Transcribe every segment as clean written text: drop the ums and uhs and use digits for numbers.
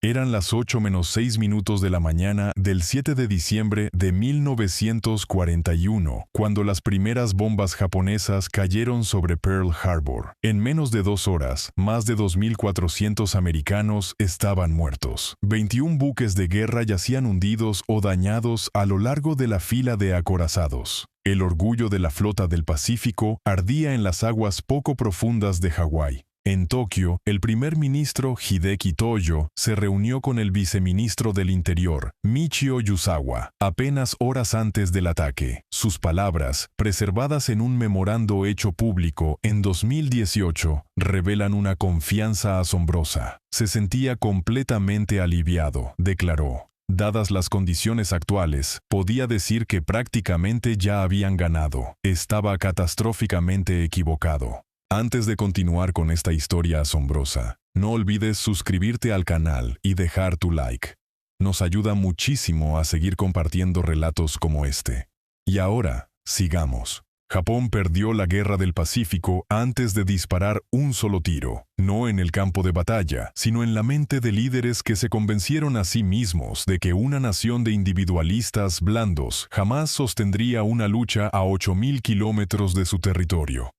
Eran las 8:06 de la mañana del 7 de diciembre de 1941, cuando las primeras bombas japonesas cayeron sobre Pearl Harbor. En menos de 2 horas, más de 2.400 americanos estaban muertos. 21 buques de guerra yacían hundidos o dañados a lo largo de la fila de acorazados. El orgullo de la flota del Pacífico ardía en las aguas poco profundas de Hawái. En Tokio, el primer ministro Hideki Toyo se reunió con el viceministro del Interior, Michio Yusawa, apenas horas antes del ataque. Sus palabras, preservadas en un memorando hecho público en 2018, revelan una confianza asombrosa. Se sentía completamente aliviado, declaró. Dadas las condiciones actuales, podía decir que prácticamente ya habían ganado. Estaba catastróficamente equivocado. Antes de continuar con esta historia asombrosa, no olvides suscribirte al canal y dejar tu like. Nos ayuda muchísimo a seguir compartiendo relatos como este. Y ahora, sigamos. Japón perdió la Guerra del Pacífico antes de disparar un solo tiro, no en el campo de batalla, sino en la mente de líderes que se convencieron a sí mismos de que una nación de individualistas blandos jamás sostendría una lucha a 8.000 kilómetros de su territorio.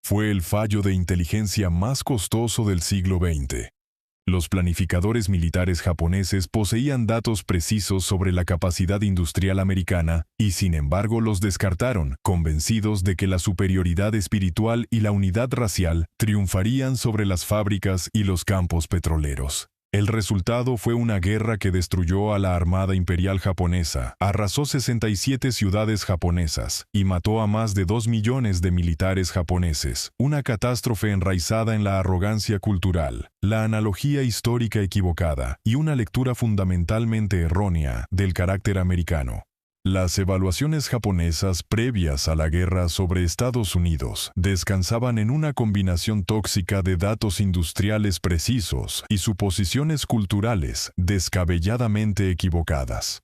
Fue el fallo de inteligencia más costoso del siglo XX. Los planificadores militares japoneses poseían datos precisos sobre la capacidad industrial americana y sin embargo los descartaron, convencidos de que la superioridad espiritual y la unidad racial triunfarían sobre las fábricas y los campos petroleros. El resultado fue una guerra que destruyó a la Armada Imperial Japonesa, arrasó 67 ciudades japonesas y mató a más de 2 millones de militares japoneses, una catástrofe enraizada en la arrogancia cultural, la analogía histórica equivocada y una lectura fundamentalmente errónea del carácter americano. Las evaluaciones japonesas previas a la guerra sobre Estados Unidos descansaban en una combinación tóxica de datos industriales precisos y suposiciones culturales descabelladamente equivocadas.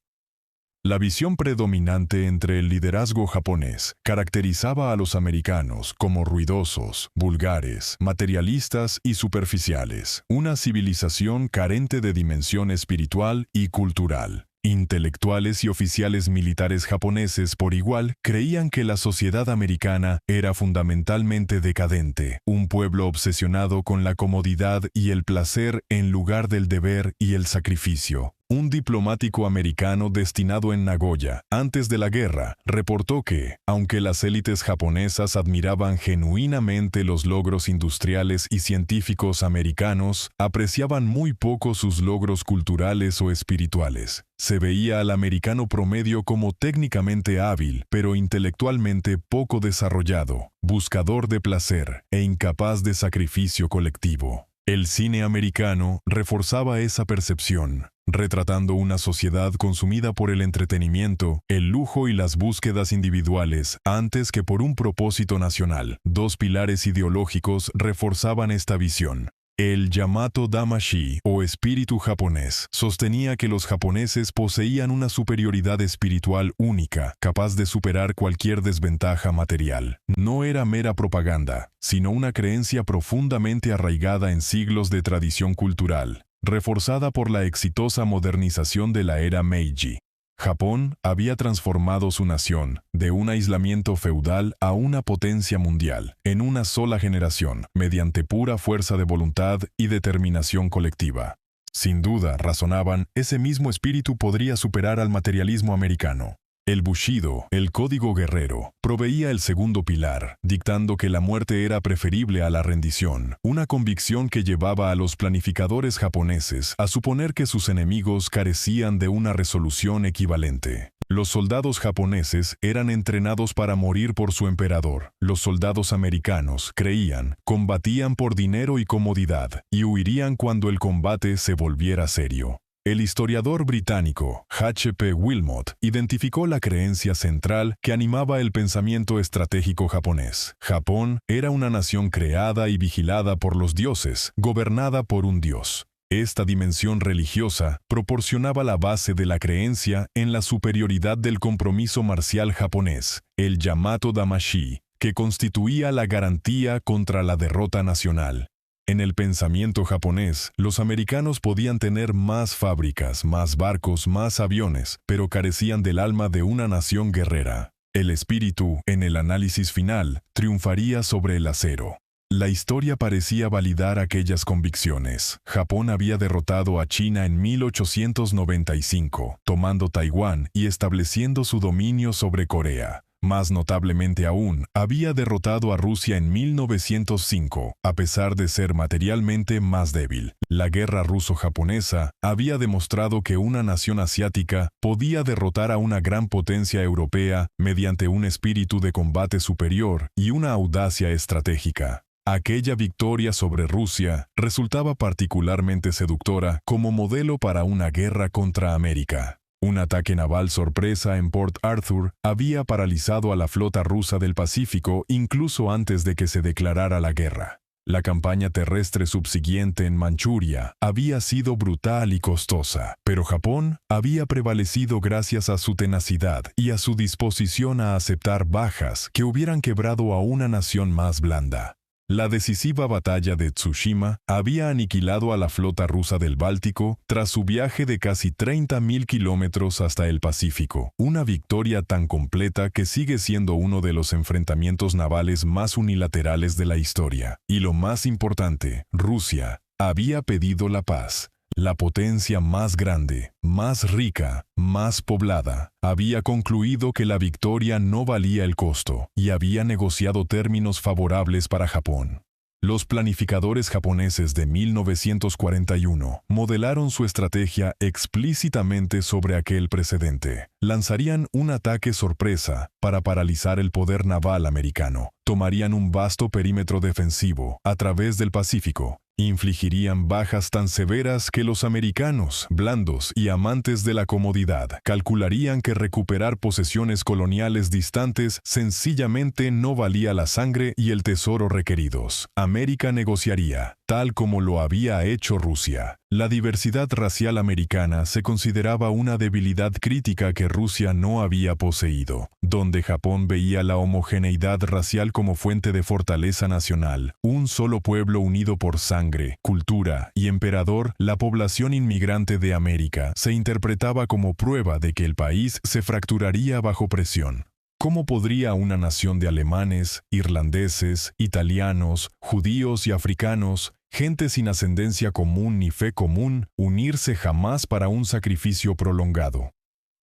La visión predominante entre el liderazgo japonés caracterizaba a los americanos como ruidosos, vulgares, materialistas y superficiales, una civilización carente de dimensión espiritual y cultural. Intelectuales y oficiales militares japoneses por igual creían que la sociedad americana era fundamentalmente decadente, un pueblo obsesionado con la comodidad y el placer en lugar del deber y el sacrificio. Un diplomático americano destinado en Nagoya, antes de la guerra, reportó que, aunque las élites japonesas admiraban genuinamente los logros industriales y científicos americanos, apreciaban muy poco sus logros culturales o espirituales. Se veía al americano promedio como técnicamente hábil, pero intelectualmente poco desarrollado, buscador de placer e incapaz de sacrificio colectivo. El cine americano reforzaba esa percepción, retratando una sociedad consumida por el entretenimiento, el lujo y las búsquedas individuales antes que por un propósito nacional. Dos pilares ideológicos reforzaban esta visión. El Yamato Damashi, o espíritu japonés, sostenía que los japoneses poseían una superioridad espiritual única, capaz de superar cualquier desventaja material. No era mera propaganda, sino una creencia profundamente arraigada en siglos de tradición cultural, reforzada por la exitosa modernización de la era Meiji. Japón había transformado su nación de un aislamiento feudal a una potencia mundial en una sola generación, mediante pura fuerza de voluntad y determinación colectiva. Sin duda, razonaban, ese mismo espíritu podría superar al materialismo americano. El Bushido, el código guerrero, proveía el segundo pilar, dictando que la muerte era preferible a la rendición, una convicción que llevaba a los planificadores japoneses a suponer que sus enemigos carecían de una resolución equivalente. Los soldados japoneses eran entrenados para morir por su emperador. Los soldados americanos, creían, combatían por dinero y comodidad, y huirían cuando el combate se volviera serio. El historiador británico H. P. Wilmot identificó la creencia central que animaba el pensamiento estratégico japonés. Japón era una nación creada y vigilada por los dioses, gobernada por un dios. Esta dimensión religiosa proporcionaba la base de la creencia en la superioridad del compromiso marcial japonés, el Yamato Damashi, que constituía la garantía contra la derrota nacional. En el pensamiento japonés, los americanos podían tener más fábricas, más barcos, más aviones, pero carecían del alma de una nación guerrera. El espíritu, en el análisis final, triunfaría sobre el acero. La historia parecía validar aquellas convicciones. Japón había derrotado a China en 1895, tomando Taiwán y estableciendo su dominio sobre Corea. Más notablemente aún, había derrotado a Rusia en 1905, a pesar de ser materialmente más débil. La guerra ruso-japonesa había demostrado que una nación asiática podía derrotar a una gran potencia europea mediante un espíritu de combate superior y una audacia estratégica. Aquella victoria sobre Rusia resultaba particularmente seductora como modelo para una guerra contra América. Un ataque naval sorpresa en Port Arthur había paralizado a la flota rusa del Pacífico incluso antes de que se declarara la guerra. La campaña terrestre subsiguiente en Manchuria había sido brutal y costosa, pero Japón había prevalecido gracias a su tenacidad y a su disposición a aceptar bajas que hubieran quebrado a una nación más blanda. La decisiva batalla de Tsushima había aniquilado a la flota rusa del Báltico tras su viaje de casi 30.000 kilómetros hasta el Pacífico, una victoria tan completa que sigue siendo uno de los enfrentamientos navales más unilaterales de la historia. Y lo más importante, Rusia había pedido la paz. La potencia más grande, más rica, más poblada, había concluido que la victoria no valía el costo y había negociado términos favorables para Japón. Los planificadores japoneses de 1941 modelaron su estrategia explícitamente sobre aquel precedente. Lanzarían un ataque sorpresa para paralizar el poder naval americano. Tomarían un vasto perímetro defensivo a través del Pacífico. Infligirían bajas tan severas que los americanos, blandos y amantes de la comodidad, calcularían que recuperar posesiones coloniales distantes sencillamente no valía la sangre y el tesoro requeridos. América negociaría, tal como lo había hecho Rusia. La diversidad racial americana se consideraba una debilidad crítica que Rusia no había poseído, donde Japón veía la homogeneidad racial como fuente de fortaleza nacional. Un solo pueblo unido por sangre, cultura y emperador, la población inmigrante de América se interpretaba como prueba de que el país se fracturaría bajo presión. ¿Cómo podría una nación de alemanes, irlandeses, italianos, judíos y africanos, gente sin ascendencia común ni fe común, unirse jamás para un sacrificio prolongado?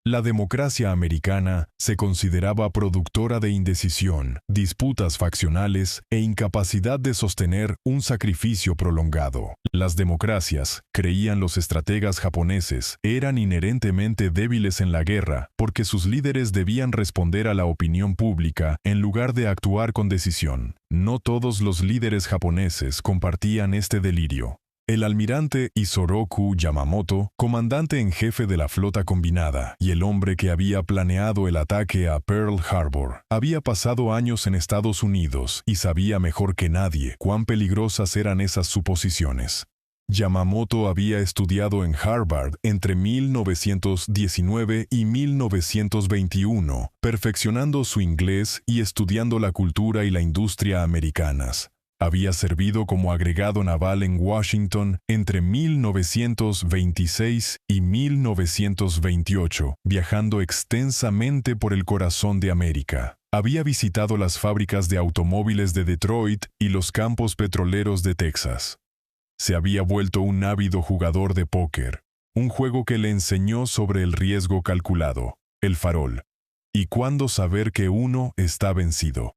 La democracia americana se consideraba productora de indecisión, disputas faccionales e incapacidad de sostener un sacrificio prolongado. Las democracias, creían los estrategas japoneses, eran inherentemente débiles en la guerra porque sus líderes debían responder a la opinión pública en lugar de actuar con decisión. No todos los líderes japoneses compartían este delirio. El almirante Isoroku Yamamoto, comandante en jefe de la flota combinada, y el hombre que había planeado el ataque a Pearl Harbor, había pasado años en Estados Unidos y sabía mejor que nadie cuán peligrosas eran esas suposiciones. Yamamoto había estudiado en Harvard entre 1919 y 1921, perfeccionando su inglés y estudiando la cultura y la industria americanas. Había servido como agregado naval en Washington entre 1926 y 1928, viajando extensamente por el corazón de América. Había visitado las fábricas de automóviles de Detroit y los campos petroleros de Texas. Se había vuelto un ávido jugador de póker, un juego que le enseñó sobre el riesgo calculado, el farol, y cuándo saber que uno está vencido.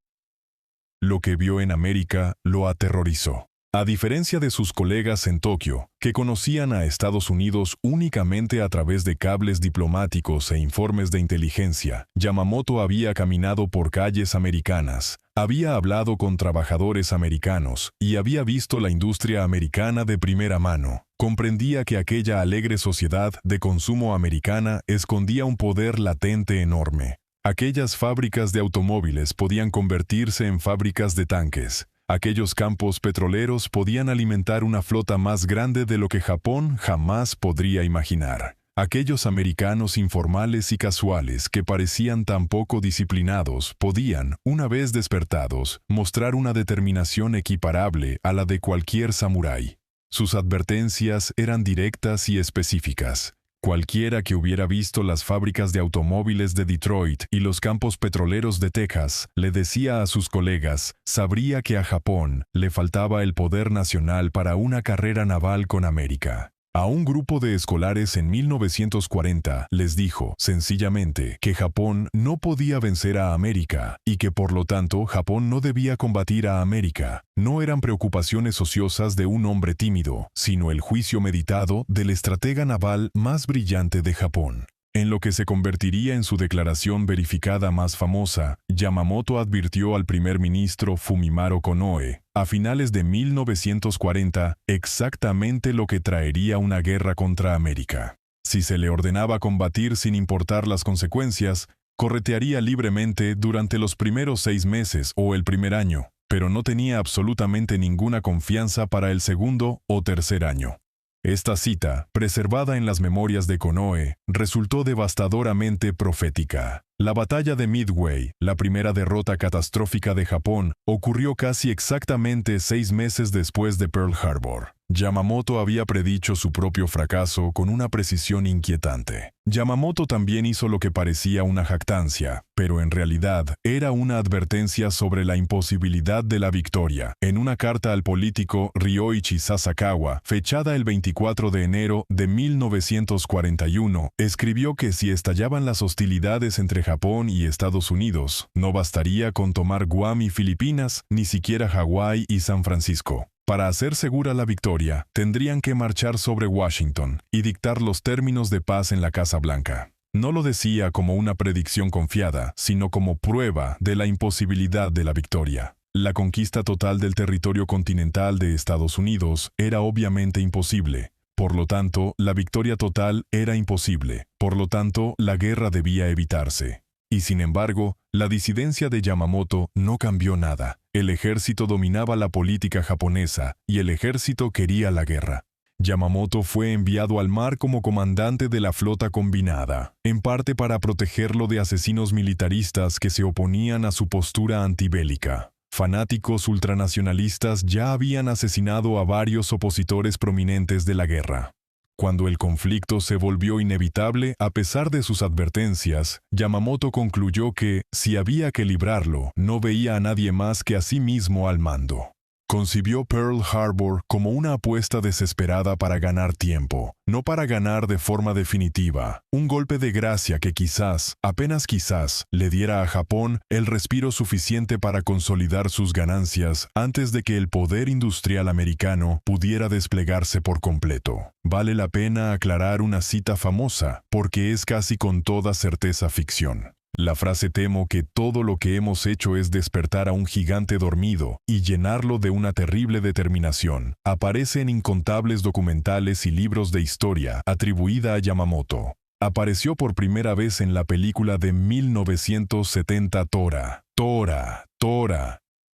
Lo que vio en América lo aterrorizó. A diferencia de sus colegas en Tokio, que conocían a Estados Unidos únicamente a través de cables diplomáticos e informes de inteligencia, Yamamoto había caminado por calles americanas, había hablado con trabajadores americanos y había visto la industria americana de primera mano. Comprendía que aquella alegre sociedad de consumo americana escondía un poder latente enorme. Aquellas fábricas de automóviles podían convertirse en fábricas de tanques. Aquellos campos petroleros podían alimentar una flota más grande de lo que Japón jamás podría imaginar. Aquellos americanos informales y casuales que parecían tan poco disciplinados podían, una vez despertados, mostrar una determinación equiparable a la de cualquier samurái. Sus advertencias eran directas y específicas. Cualquiera que hubiera visto las fábricas de automóviles de Detroit y los campos petroleros de Texas, le decía a sus colegas, sabría que a Japón le faltaba el poder nacional para una carrera naval con América. A un grupo de escolares en 1940 les dijo, sencillamente, que Japón no podía vencer a América y que por lo tanto Japón no debía combatir a América. No eran preocupaciones ociosas de un hombre tímido, sino el juicio meditado del estratega naval más brillante de Japón. En lo que se convertiría en su declaración verificada más famosa, Yamamoto advirtió al primer ministro Fumimaro Konoe, a finales de 1940, exactamente lo que traería una guerra contra América. Si se le ordenaba combatir sin importar las consecuencias, corretearía libremente durante los primeros 6 meses o el primer año, pero no tenía absolutamente ninguna confianza para el segundo o tercer año. Esta cita, preservada en las memorias de Konoe, resultó devastadoramente profética. La batalla de Midway, la primera derrota catastrófica de Japón, ocurrió casi exactamente 6 meses después de Pearl Harbor. Yamamoto había predicho su propio fracaso con una precisión inquietante. Yamamoto también hizo lo que parecía una jactancia, pero en realidad era una advertencia sobre la imposibilidad de la victoria. En una carta al político Ryoichi Sasakawa, fechada el 24 de enero de 1941, escribió que si estallaban las hostilidades entre Japón y Estados Unidos, no bastaría con tomar Guam y Filipinas, ni siquiera Hawái y San Francisco. Para hacer segura la victoria, tendrían que marchar sobre Washington y dictar los términos de paz en la Casa Blanca. No lo decía como una predicción confiada, sino como prueba de la imposibilidad de la victoria. La conquista total del territorio continental de Estados Unidos era obviamente imposible. Por lo tanto, la victoria total era imposible. Por lo tanto, la guerra debía evitarse. Y sin embargo, la disidencia de Yamamoto no cambió nada. El ejército dominaba la política japonesa y el ejército quería la guerra. Yamamoto fue enviado al mar como comandante de la flota combinada, en parte para protegerlo de asesinos militaristas que se oponían a su postura antibélica. Fanáticos ultranacionalistas ya habían asesinado a varios opositores prominentes de la guerra. Cuando el conflicto se volvió inevitable, a pesar de sus advertencias, Yamamoto concluyó que, si había que librarlo, no veía a nadie más que a sí mismo al mando. Concibió Pearl Harbor como una apuesta desesperada para ganar tiempo, no para ganar de forma definitiva, un golpe de gracia que quizás, apenas quizás, le diera a Japón el respiro suficiente para consolidar sus ganancias antes de que el poder industrial americano pudiera desplegarse por completo. Vale la pena aclarar una cita famosa, porque es casi con toda certeza ficción. La frase temo que todo lo que hemos hecho es despertar a un gigante dormido y llenarlo de una terrible determinación, aparece en incontables documentales y libros de historia atribuida a Yamamoto. Apareció por primera vez en la película de 1970 Tora.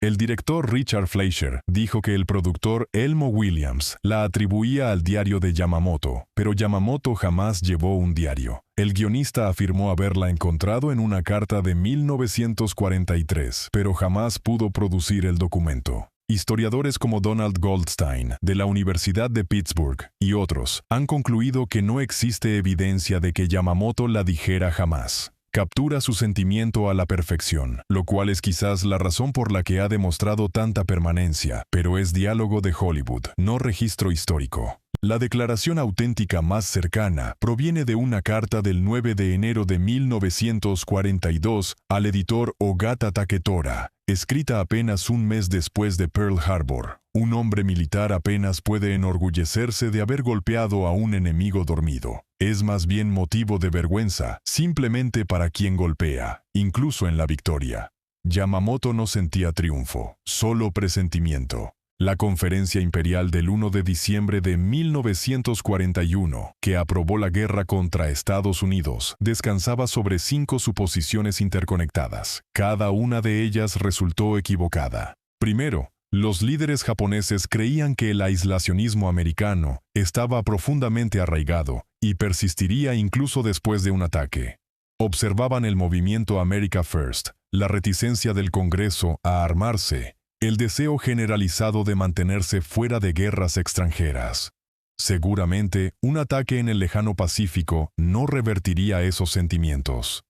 El director Richard Fleischer dijo que el productor Elmo Williams la atribuía al diario de Yamamoto, pero Yamamoto jamás llevó un diario. El guionista afirmó haberla encontrado en una carta de 1943, pero jamás pudo producir el documento. Historiadores como Donald Goldstein, de la Universidad de Pittsburgh, y otros, han concluido que no existe evidencia de que Yamamoto la dijera jamás. Captura su sentimiento a la perfección, lo cual es quizás la razón por la que ha demostrado tanta permanencia, pero es diálogo de Hollywood, no registro histórico. La declaración auténtica más cercana proviene de una carta del 9 de enero de 1942 al editor Ogata Taketora, escrita apenas un mes después de Pearl Harbor. Un hombre militar apenas puede enorgullecerse de haber golpeado a un enemigo dormido. Es más bien motivo de vergüenza, simplemente para quien golpea, incluso en la victoria. Yamamoto no sentía triunfo, solo presentimiento. La Conferencia Imperial del 1 de diciembre de 1941, que aprobó la guerra contra Estados Unidos, descansaba sobre 5 suposiciones interconectadas. Cada una de ellas resultó equivocada. Primero, Los líderes japoneses creían que el aislacionismo americano estaba profundamente arraigado y persistiría incluso después de un ataque. Observaban el movimiento America First, la reticencia del Congreso a armarse, el deseo generalizado de mantenerse fuera de guerras extranjeras. Seguramente, un ataque en el lejano Pacífico no revertiría esos sentimientos.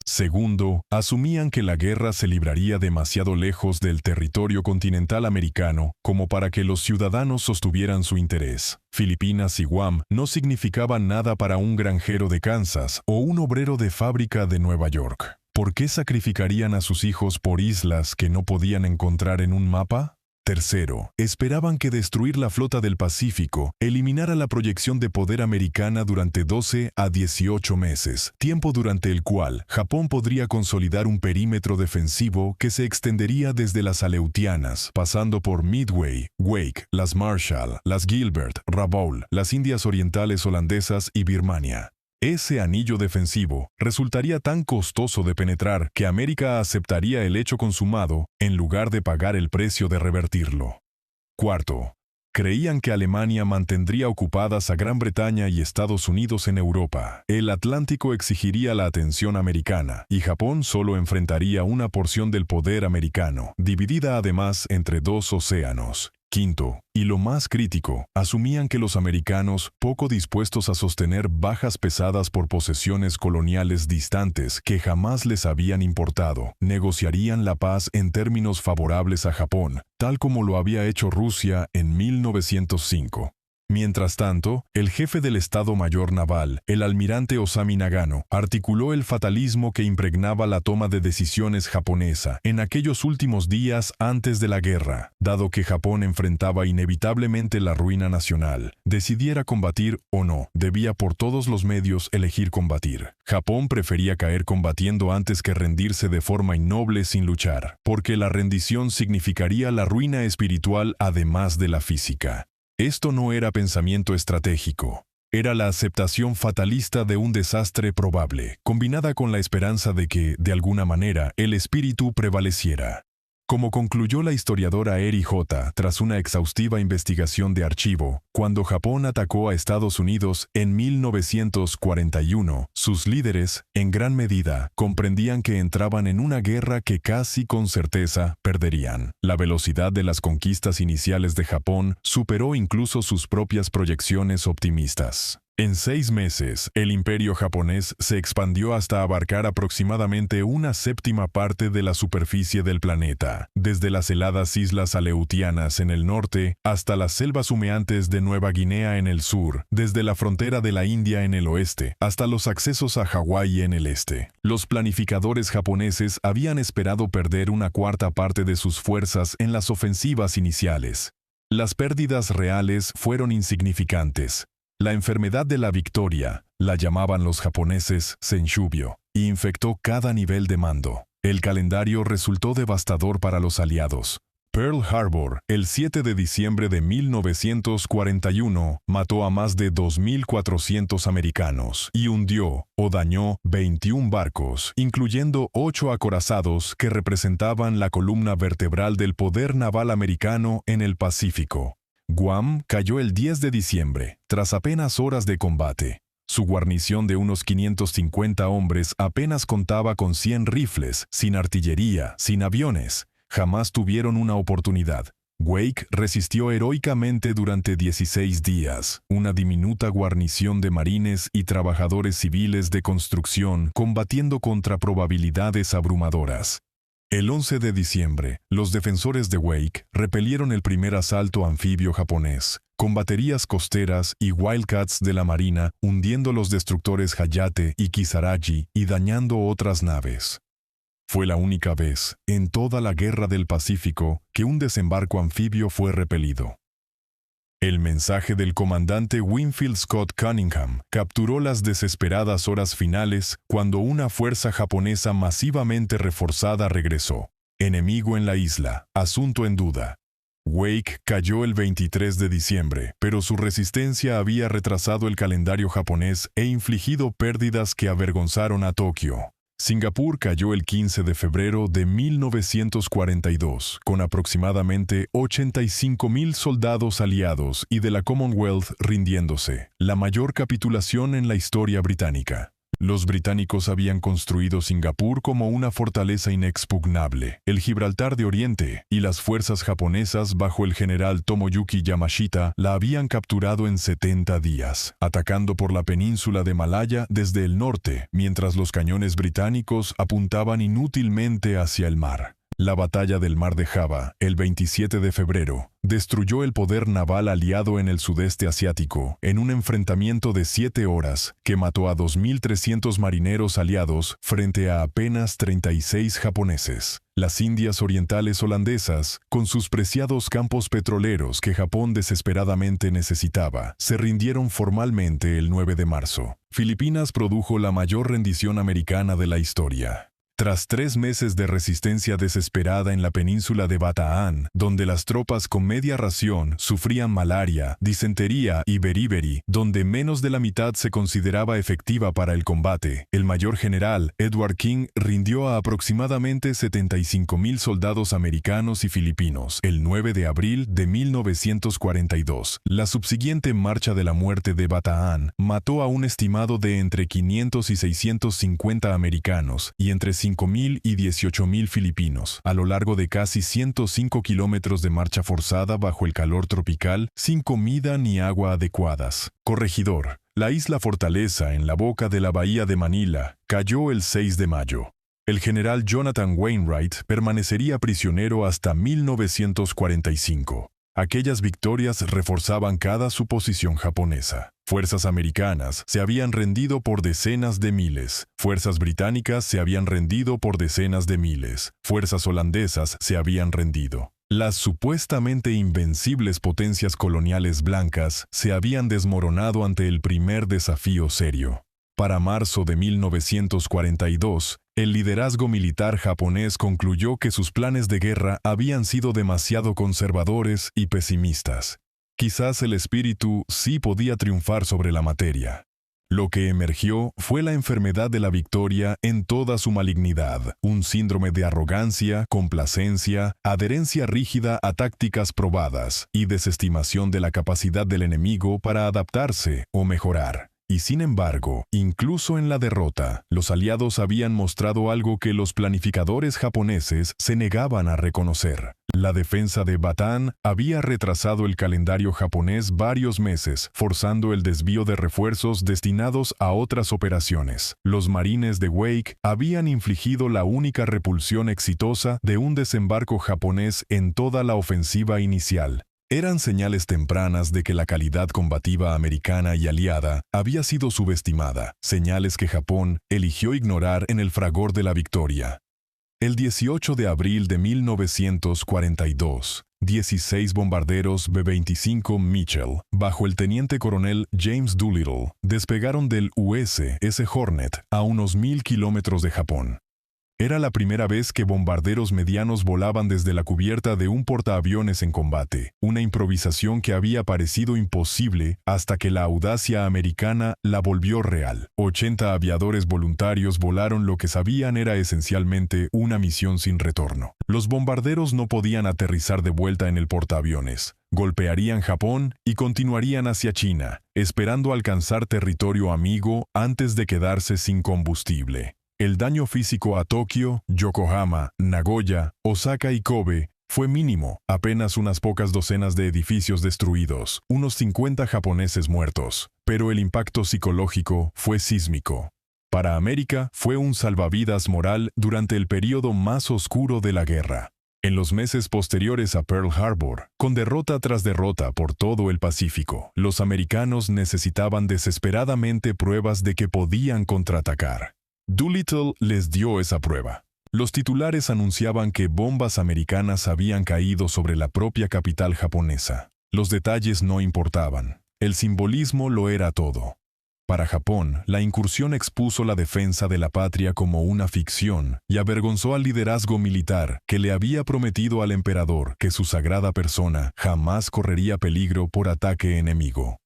Segundo, asumían que la guerra se libraría demasiado lejos del territorio continental americano como para que los ciudadanos sostuvieran su interés. Filipinas y Guam no significaban nada para un granjero de Kansas o un obrero de fábrica de Nueva York. ¿Por qué sacrificarían a sus hijos por islas que no podían encontrar en un mapa? Tercero, esperaban que destruir la flota del Pacífico eliminara la proyección de poder americana durante 12 a 18 meses, tiempo durante el cual Japón podría consolidar un perímetro defensivo que se extendería desde las Aleutianas, pasando por Midway, Wake, las Marshall, las Gilbert, Rabaul, las Indias Orientales holandesas y Birmania. Ese anillo defensivo resultaría tan costoso de penetrar que América aceptaría el hecho consumado en lugar de pagar el precio de revertirlo. Cuarto, creían que Alemania mantendría ocupadas a Gran Bretaña y Estados Unidos en Europa. El Atlántico exigiría la atención americana y Japón solo enfrentaría una porción del poder americano, dividida además entre dos océanos. Quinto, y lo más crítico, asumían que los americanos, poco dispuestos a sostener bajas pesadas por posesiones coloniales distantes que jamás les habían importado, negociarían la paz en términos favorables a Japón, tal como lo había hecho Rusia en 1905. Mientras tanto, el jefe del Estado Mayor Naval, el almirante Osami Nagano, articuló el fatalismo que impregnaba la toma de decisiones japonesa en aquellos últimos días antes de la guerra. Dado que Japón enfrentaba inevitablemente la ruina nacional, decidiera combatir o no, debía por todos los medios elegir combatir. Japón prefería caer combatiendo antes que rendirse de forma innoble sin luchar, porque la rendición significaría la ruina espiritual además de la física. Esto no era pensamiento estratégico, era la aceptación fatalista de un desastre probable, combinada con la esperanza de que, de alguna manera, el espíritu prevaleciera. Como concluyó la historiadora Eri J. tras una exhaustiva investigación de archivo, cuando Japón atacó a Estados Unidos en 1941, sus líderes, en gran medida, comprendían que entraban en una guerra que casi con certeza perderían. La velocidad de las conquistas iniciales de Japón superó incluso sus propias proyecciones optimistas. En 6 meses, el imperio japonés se expandió hasta abarcar aproximadamente una séptima parte de la superficie del planeta, desde las heladas islas Aleutianas en el norte hasta las selvas humeantes de Nueva Guinea en el sur, desde la frontera de la India en el oeste hasta los accesos a Hawái en el este. Los planificadores japoneses habían esperado perder una cuarta parte de sus fuerzas en las ofensivas iniciales. Las pérdidas reales fueron insignificantes. La enfermedad de la victoria, la llamaban los japoneses Senshubyo, y infectó cada nivel de mando. El calendario resultó devastador para los aliados. Pearl Harbor, el 7 de diciembre de 1941, mató a más de 2.400 americanos y hundió o dañó 21 barcos, incluyendo 8 acorazados que representaban la columna vertebral del poder naval americano en el Pacífico. Guam cayó el 10 de diciembre, tras apenas horas de combate. Su guarnición de unos 550 hombres apenas contaba con 100 rifles, sin artillería, sin aviones. Jamás tuvieron una oportunidad. Wake resistió heroicamente durante 16 días. Una diminuta guarnición de marines y trabajadores civiles de construcción combatiendo contra probabilidades abrumadoras. El 11 de diciembre, los defensores de Wake repelieron el primer asalto anfibio japonés, con baterías costeras y Wildcats de la Marina hundiendo los destructores Hayate y Kisaragi y dañando otras naves. Fue la única vez, en toda la Guerra del Pacífico, que un desembarco anfibio fue repelido. El mensaje del comandante Winfield Scott Cunningham capturó las desesperadas horas finales cuando una fuerza japonesa masivamente reforzada regresó. Enemigo en la isla, asunto en duda. Wake cayó el 23 de diciembre, pero su resistencia había retrasado el calendario japonés e infligido pérdidas que avergonzaron a Tokio. Singapur cayó el 15 de febrero de 1942, con aproximadamente 85,000 soldados aliados y de la Commonwealth rindiéndose, la mayor capitulación en la historia británica. Los británicos habían construido Singapur como una fortaleza inexpugnable, el Gibraltar de Oriente, y las fuerzas japonesas bajo el general Tomoyuki Yamashita la habían capturado en 70 días, atacando por la península de Malaya desde el norte, mientras los cañones británicos apuntaban inútilmente hacia el mar. La batalla del Mar de Java, el 27 de febrero, destruyó el poder naval aliado en el sudeste asiático en un enfrentamiento de 7 horas que mató a 2.300 marineros aliados frente a apenas 36 japoneses. Las Indias Orientales holandesas, con sus preciados campos petroleros que Japón desesperadamente necesitaba, se rindieron formalmente el 9 de marzo. Filipinas produjo la mayor rendición americana de la historia. Tras 3 meses de resistencia desesperada en la península de Bataan, donde las tropas con media ración sufrían malaria, disentería y beriberi, donde menos de la mitad se consideraba efectiva para el combate, el mayor general, Edward King, rindió a aproximadamente 75,000 soldados americanos y filipinos el 9 de abril de 1942. La subsiguiente Marcha de la Muerte de Bataan mató a un estimado de entre 500 y 650 americanos y entre 5,000 y 18,000 filipinos, a lo largo de casi 105 kilómetros de marcha forzada bajo el calor tropical, sin comida ni agua adecuadas. Corregidor. La isla Fortaleza, en la boca de la bahía de Manila, cayó el 6 de mayo. El general Jonathan Wainwright permanecería prisionero hasta 1945. Aquellas victorias reforzaban cada suposición japonesa. Fuerzas americanas se habían rendido por decenas de miles. Fuerzas británicas se habían rendido por decenas de miles. Fuerzas holandesas se habían rendido. Las supuestamente invencibles potencias coloniales blancas se habían desmoronado ante el primer desafío serio. Para marzo de 1942, el liderazgo militar japonés concluyó que sus planes de guerra habían sido demasiado conservadores y pesimistas. Quizás el espíritu sí podía triunfar sobre la materia. Lo que emergió fue la enfermedad de la victoria en toda su malignidad, un síndrome de arrogancia, complacencia, adherencia rígida a tácticas probadas y desestimación de la capacidad del enemigo para adaptarse o mejorar. Y sin embargo, incluso en la derrota, los aliados habían mostrado algo que los planificadores japoneses se negaban a reconocer. La defensa de Bataan había retrasado el calendario japonés varios meses, forzando el desvío de refuerzos destinados a otras operaciones. Los marines de Wake habían infligido la única repulsión exitosa de un desembarco japonés en toda la ofensiva inicial. Eran señales tempranas de que la calidad combativa americana y aliada había sido subestimada, señales que Japón eligió ignorar en el fragor de la victoria. El 18 de abril de 1942, 16 bombarderos B-25 Mitchell, bajo el teniente coronel James Doolittle, despegaron del USS Hornet a unos 1,000 kilómetros de Japón. Era la primera vez que bombarderos medianos volaban desde la cubierta de un portaaviones en combate, una improvisación que había parecido imposible hasta que la audacia americana la volvió real. 80 aviadores voluntarios volaron lo que sabían era esencialmente una misión sin retorno. Los bombarderos no podían aterrizar de vuelta en el portaaviones. Golpearían Japón y continuarían hacia China, esperando alcanzar territorio amigo antes de quedarse sin combustible. El daño físico a Tokio, Yokohama, Nagoya, Osaka y Kobe fue mínimo, apenas unas pocas docenas de edificios destruidos, unos 50 japoneses muertos, pero el impacto psicológico fue sísmico. Para América fue un salvavidas moral durante el período más oscuro de la guerra. En los meses posteriores a Pearl Harbor, con derrota tras derrota por todo el Pacífico, los americanos necesitaban desesperadamente pruebas de que podían contraatacar. Doolittle les dio esa prueba. Los titulares anunciaban que bombas americanas habían caído sobre la propia capital japonesa. Los detalles no importaban. El simbolismo lo era todo. Para Japón, la incursión expuso la defensa de la patria como una ficción y avergonzó al liderazgo militar que le había prometido al emperador que su sagrada persona jamás correría peligro por ataque enemigo.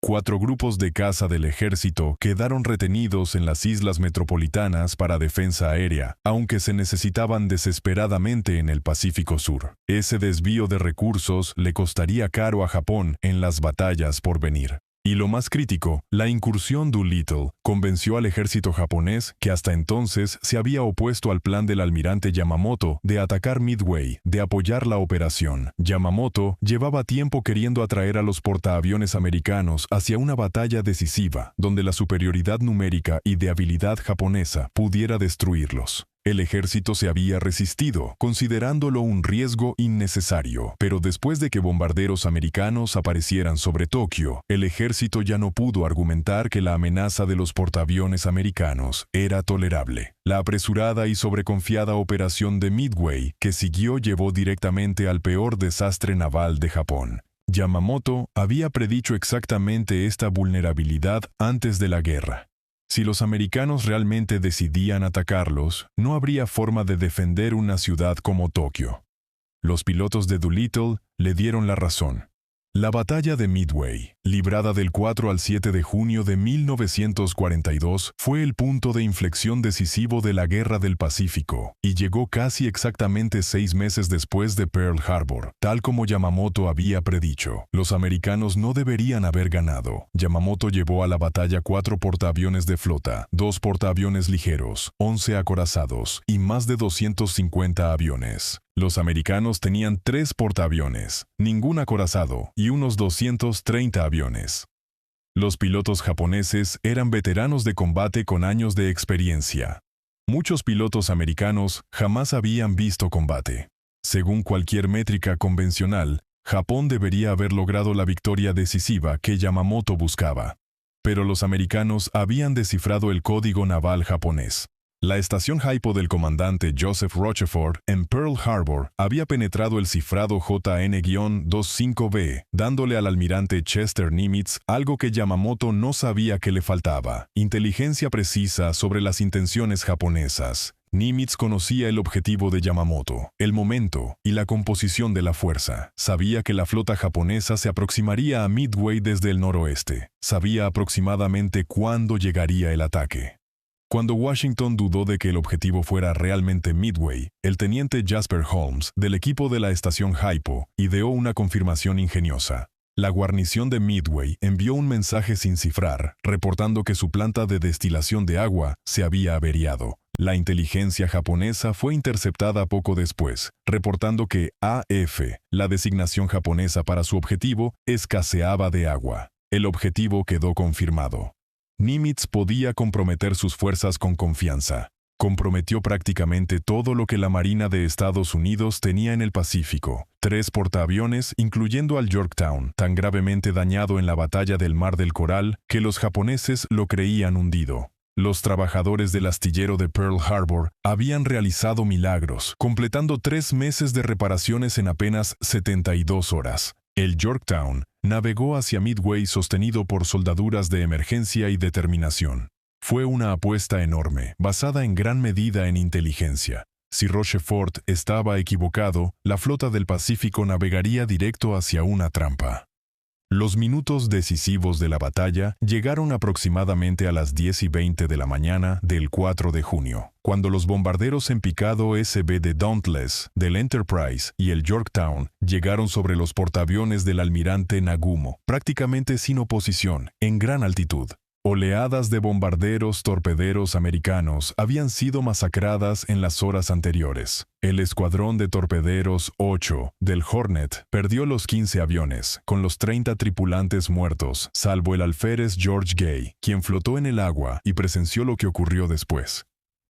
4 grupos de caza del ejército quedaron retenidos en las islas metropolitanas para defensa aérea, aunque se necesitaban desesperadamente en el Pacífico Sur. Ese desvío de recursos le costaría caro a Japón en las batallas por venir. Y lo más crítico, la incursión Doolittle convenció al ejército japonés, que hasta entonces se había opuesto al plan del almirante Yamamoto de atacar Midway, de apoyar la operación. Yamamoto llevaba tiempo queriendo atraer a los portaaviones americanos hacia una batalla decisiva, donde la superioridad numérica y de habilidad japonesa pudiera destruirlos. El ejército se había resistido, considerándolo un riesgo innecesario, pero después de que bombarderos americanos aparecieran sobre Tokio, el ejército ya no pudo argumentar que la amenaza de los portaaviones americanos era tolerable. La apresurada y sobreconfiada operación de Midway que siguió llevó directamente al peor desastre naval de Japón. Yamamoto había predicho exactamente esta vulnerabilidad antes de la guerra. Si los americanos realmente decidían atacarlos, no habría forma de defender una ciudad como Tokio. Los pilotos de Doolittle le dieron la razón. La batalla de Midway, librada del 4 al 7 de junio de 1942, fue el punto de inflexión decisivo de la Guerra del Pacífico, y llegó casi exactamente 6 meses después de Pearl Harbor, tal como Yamamoto había predicho. Los americanos no deberían haber ganado. Yamamoto llevó a la batalla 4 portaaviones de flota, 2 portaaviones ligeros, 11 acorazados y más de 250 aviones. Los americanos tenían 3 portaaviones, ningún acorazado y unos 230 aviones. Los pilotos japoneses eran veteranos de combate con años de experiencia. Muchos pilotos americanos jamás habían visto combate. Según cualquier métrica convencional, Japón debería haber logrado la victoria decisiva que Yamamoto buscaba. Pero los americanos habían descifrado el código naval japonés. La estación Haipo del comandante Joseph Rochefort en Pearl Harbor había penetrado el cifrado JN-25B, dándole al almirante Chester Nimitz algo que Yamamoto no sabía que le faltaba: inteligencia precisa sobre las intenciones japonesas. Nimitz conocía el objetivo de Yamamoto, el momento y la composición de la fuerza. Sabía que la flota japonesa se aproximaría a Midway desde el noroeste. Sabía aproximadamente cuándo llegaría el ataque. Cuando Washington dudó de que el objetivo fuera realmente Midway, el teniente Jasper Holmes, del equipo de la estación Haipo, ideó una confirmación ingeniosa. La guarnición de Midway envió un mensaje sin cifrar, reportando que su planta de destilación de agua se había averiado. La inteligencia japonesa fue interceptada poco después, reportando que AF, la designación japonesa para su objetivo, escaseaba de agua. El objetivo quedó confirmado. Nimitz podía comprometer sus fuerzas con confianza. Comprometió prácticamente todo lo que la Marina de Estados Unidos tenía en el Pacífico. 3 portaaviones, incluyendo al Yorktown, tan gravemente dañado en la batalla del Mar del Coral que los japoneses lo creían hundido. Los trabajadores del astillero de Pearl Harbor habían realizado milagros, completando 3 meses de reparaciones en apenas 72 horas. El Yorktown navegó hacia Midway sostenido por soldaduras de emergencia y determinación. Fue una apuesta enorme, basada en gran medida en inteligencia. Si Rochefort estaba equivocado, la flota del Pacífico navegaría directo hacia una trampa. Los minutos decisivos de la batalla llegaron aproximadamente a las 10:20 de la mañana del 4 de junio, cuando los bombarderos en picado SB de Dauntless, del Enterprise y el Yorktown llegaron sobre los portaaviones del almirante Nagumo, prácticamente sin oposición, en gran altitud. Oleadas de bombarderos torpederos americanos habían sido masacradas en las horas anteriores. El escuadrón de torpederos 8 del Hornet perdió los 15 aviones, con los 30 tripulantes muertos, salvo el alférez George Gay, quien flotó en el agua y presenció lo que ocurrió después.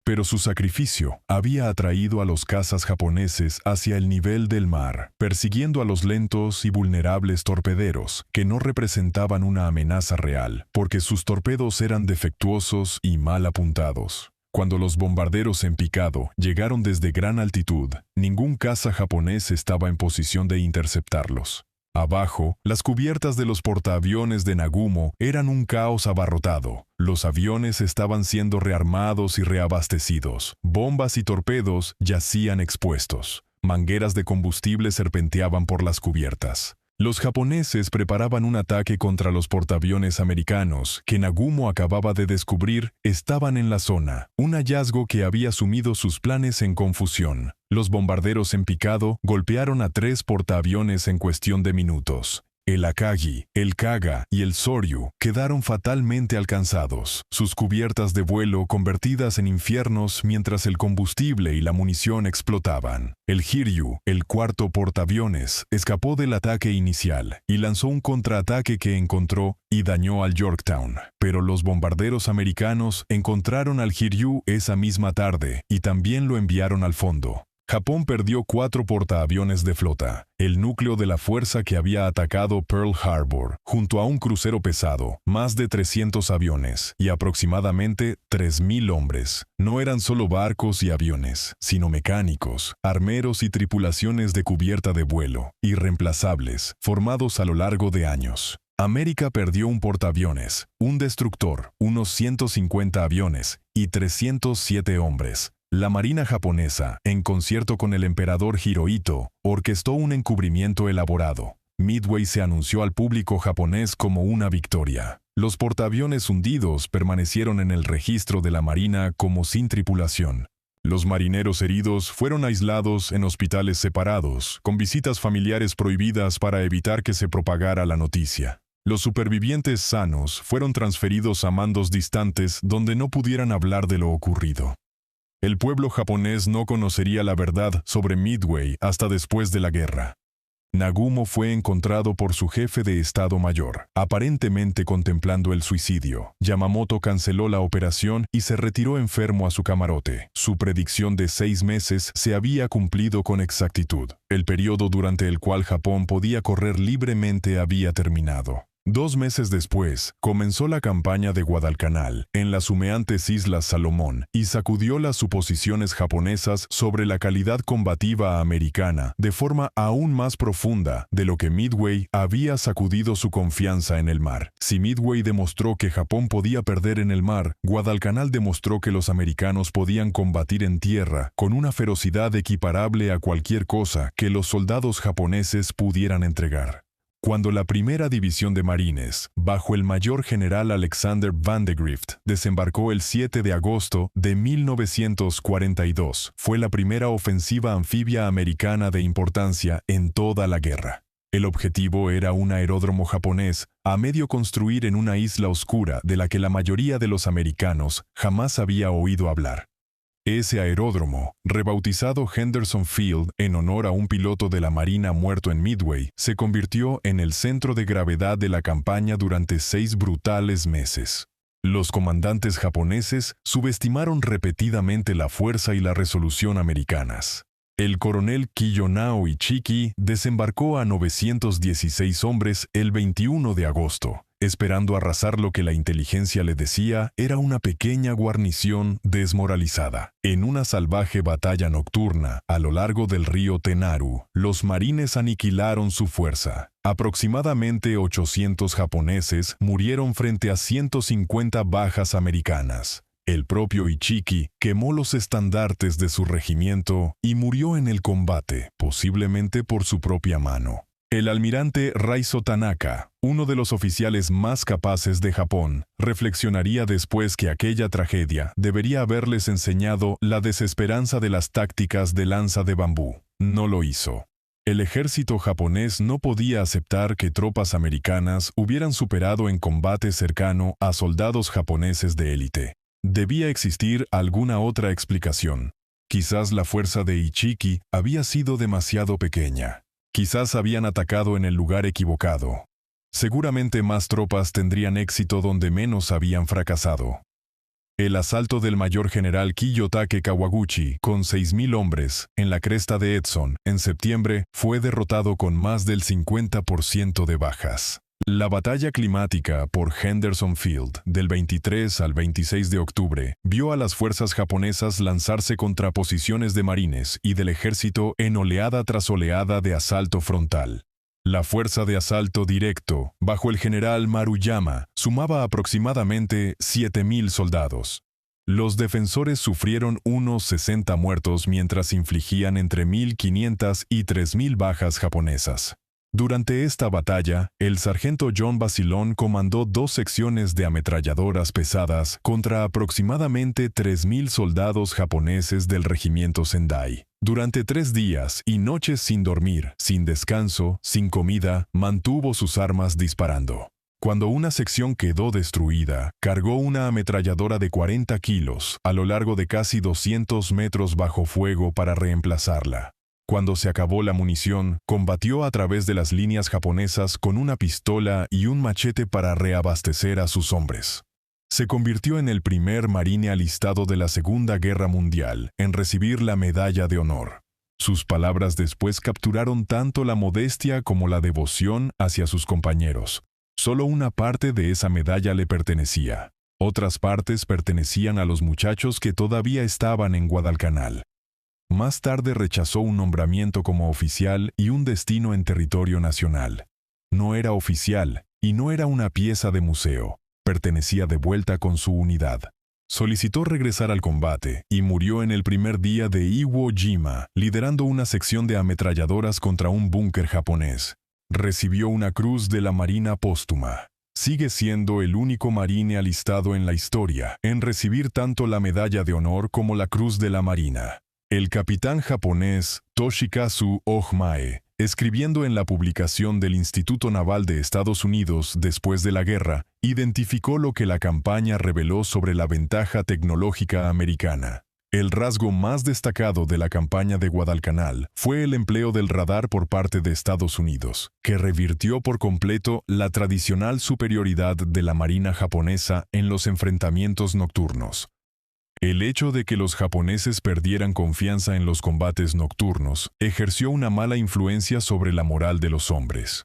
Pero su sacrificio había atraído a los cazas japoneses hacia el nivel del mar, persiguiendo a los lentos y vulnerables torpederos, que no representaban una amenaza real, porque sus torpedos eran defectuosos y mal apuntados. Cuando los bombarderos en picado llegaron desde gran altitud, ningún caza japonés estaba en posición de interceptarlos. Abajo, las cubiertas de los portaaviones de Nagumo eran un caos abarrotado. Los aviones estaban siendo rearmados y reabastecidos. Bombas y torpedos yacían expuestos. Mangueras de combustible serpenteaban por las cubiertas. Los japoneses preparaban un ataque contra los portaaviones americanos que Nagumo acababa de descubrir estaban en la zona, un hallazgo que había sumido sus planes en confusión. Los bombarderos en picado golpearon a 3 portaaviones en cuestión de minutos. El Akagi, el Kaga y el Soryu quedaron fatalmente alcanzados, sus cubiertas de vuelo convertidas en infiernos mientras el combustible y la munición explotaban. El Hiryu, el 4º portaaviones, escapó del ataque inicial y lanzó un contraataque que encontró y dañó al Yorktown. Pero los bombarderos americanos encontraron al Hiryu esa misma tarde y también lo enviaron al fondo. Japón perdió 4 portaaviones de flota, el núcleo de la fuerza que había atacado Pearl Harbor, junto a un crucero pesado, más de 300 aviones y aproximadamente 3.000 hombres. No eran solo barcos y aviones, sino mecánicos, armeros y tripulaciones de cubierta de vuelo, irreemplazables, formados a lo largo de años. América perdió un portaaviones, un destructor, unos 150 aviones y 307 hombres. La Marina japonesa, en concierto con el emperador Hirohito, orquestó un encubrimiento elaborado. Midway se anunció al público japonés como una victoria. Los portaaviones hundidos permanecieron en el registro de la Marina como sin tripulación. Los marineros heridos fueron aislados en hospitales separados, con visitas familiares prohibidas para evitar que se propagara la noticia. Los supervivientes sanos fueron transferidos a mandos distantes donde no pudieran hablar de lo ocurrido. El pueblo japonés no conocería la verdad sobre Midway hasta después de la guerra. Nagumo fue encontrado por su jefe de Estado Mayor, aparentemente contemplando el suicidio. Yamamoto canceló la operación y se retiró enfermo a su camarote. Su predicción de 6 meses se había cumplido con exactitud. El periodo durante el cual Japón podía correr libremente había terminado. 2 meses después, comenzó la campaña de Guadalcanal, en las humeantes Islas Salomón, y sacudió las suposiciones japonesas sobre la calidad combativa americana de forma aún más profunda de lo que Midway había sacudido su confianza en el mar. Si Midway demostró que Japón podía perder en el mar, Guadalcanal demostró que los americanos podían combatir en tierra con una ferocidad equiparable a cualquier cosa que los soldados japoneses pudieran entregar. Cuando la primera división de marines, bajo el mayor general Alexander Vandegrift, desembarcó el 7 de agosto de 1942, fue la primera ofensiva anfibia americana de importancia en toda la guerra. El objetivo era un aeródromo japonés a medio construir en una isla oscura de la que la mayoría de los americanos jamás había oído hablar. Ese aeródromo, rebautizado Henderson Field en honor a un piloto de la Marina muerto en Midway, se convirtió en el centro de gravedad de la campaña durante 6 brutales meses. Los comandantes japoneses subestimaron repetidamente la fuerza y la resolución americanas. El coronel Kiyonao Ichiki desembarcó a 916 hombres el 21 de agosto. Esperando arrasar lo que la inteligencia le decía era una pequeña guarnición desmoralizada. En una salvaje batalla nocturna a lo largo del río Tenaru, los marines aniquilaron su fuerza. Aproximadamente 800 japoneses murieron frente a 150 bajas americanas. El propio Ichiki quemó los estandartes de su regimiento y murió en el combate, posiblemente por su propia mano. El almirante Raizo Tanaka, uno de los oficiales más capaces de Japón, reflexionaría después que aquella tragedia debería haberles enseñado la desesperanza de las tácticas de lanza de bambú. No lo hizo. El ejército japonés no podía aceptar que tropas americanas hubieran superado en combate cercano a soldados japoneses de élite. Debía existir alguna otra explicación. Quizás la fuerza de Ichiki había sido demasiado pequeña. Quizás habían atacado en el lugar equivocado. Seguramente más tropas tendrían éxito donde menos habían fracasado. El asalto del mayor general Kiyotake Kawaguchi, con 6.000 hombres, en la cresta de Edson, en septiembre, fue derrotado con más del 50% de bajas. La batalla climática por Henderson Field, del 23 al 26 de octubre, vio a las fuerzas japonesas lanzarse contra posiciones de marines y del ejército en oleada tras oleada de asalto frontal. La fuerza de asalto directo, bajo el general Maruyama, sumaba aproximadamente 7.000 soldados. Los defensores sufrieron unos 60 muertos mientras infligían entre 1.500 y 3.000 bajas japonesas. Durante esta batalla, el sargento John Basilone comandó 2 secciones de ametralladoras pesadas contra aproximadamente 3.000 soldados japoneses del regimiento Sendai. Durante 3 días y noches sin dormir, sin descanso, sin comida, mantuvo sus armas disparando. Cuando una sección quedó destruida, cargó una ametralladora de 40 kilos a lo largo de casi 200 metros bajo fuego para reemplazarla. Cuando se acabó la munición, combatió a través de las líneas japonesas con una pistola y un machete para reabastecer a sus hombres. Se convirtió en el primer marine alistado de la Segunda Guerra Mundial en recibir la Medalla de Honor. Sus palabras después capturaron tanto la modestia como la devoción hacia sus compañeros. Solo una parte de esa medalla le pertenecía. Otras partes pertenecían a los muchachos que todavía estaban en Guadalcanal. Más tarde rechazó un nombramiento como oficial y un destino en territorio nacional. No era oficial y no era una pieza de museo. Pertenecía de vuelta con su unidad. Solicitó regresar al combate y murió en el primer día de Iwo Jima, liderando una sección de ametralladoras contra un búnker japonés. Recibió una Cruz de la Marina póstuma. Sigue siendo el único marine alistado en la historia en recibir tanto la Medalla de Honor como la Cruz de la Marina. El capitán japonés Toshikazu Ohmae, escribiendo en la publicación del Instituto Naval de Estados Unidos después de la guerra, identificó lo que la campaña reveló sobre la ventaja tecnológica americana. El rasgo más destacado de la campaña de Guadalcanal fue el empleo del radar por parte de Estados Unidos, que revirtió por completo la tradicional superioridad de la Marina japonesa en los enfrentamientos nocturnos. El hecho de que los japoneses perdieran confianza en los combates nocturnos ejerció una mala influencia sobre la moral de los hombres.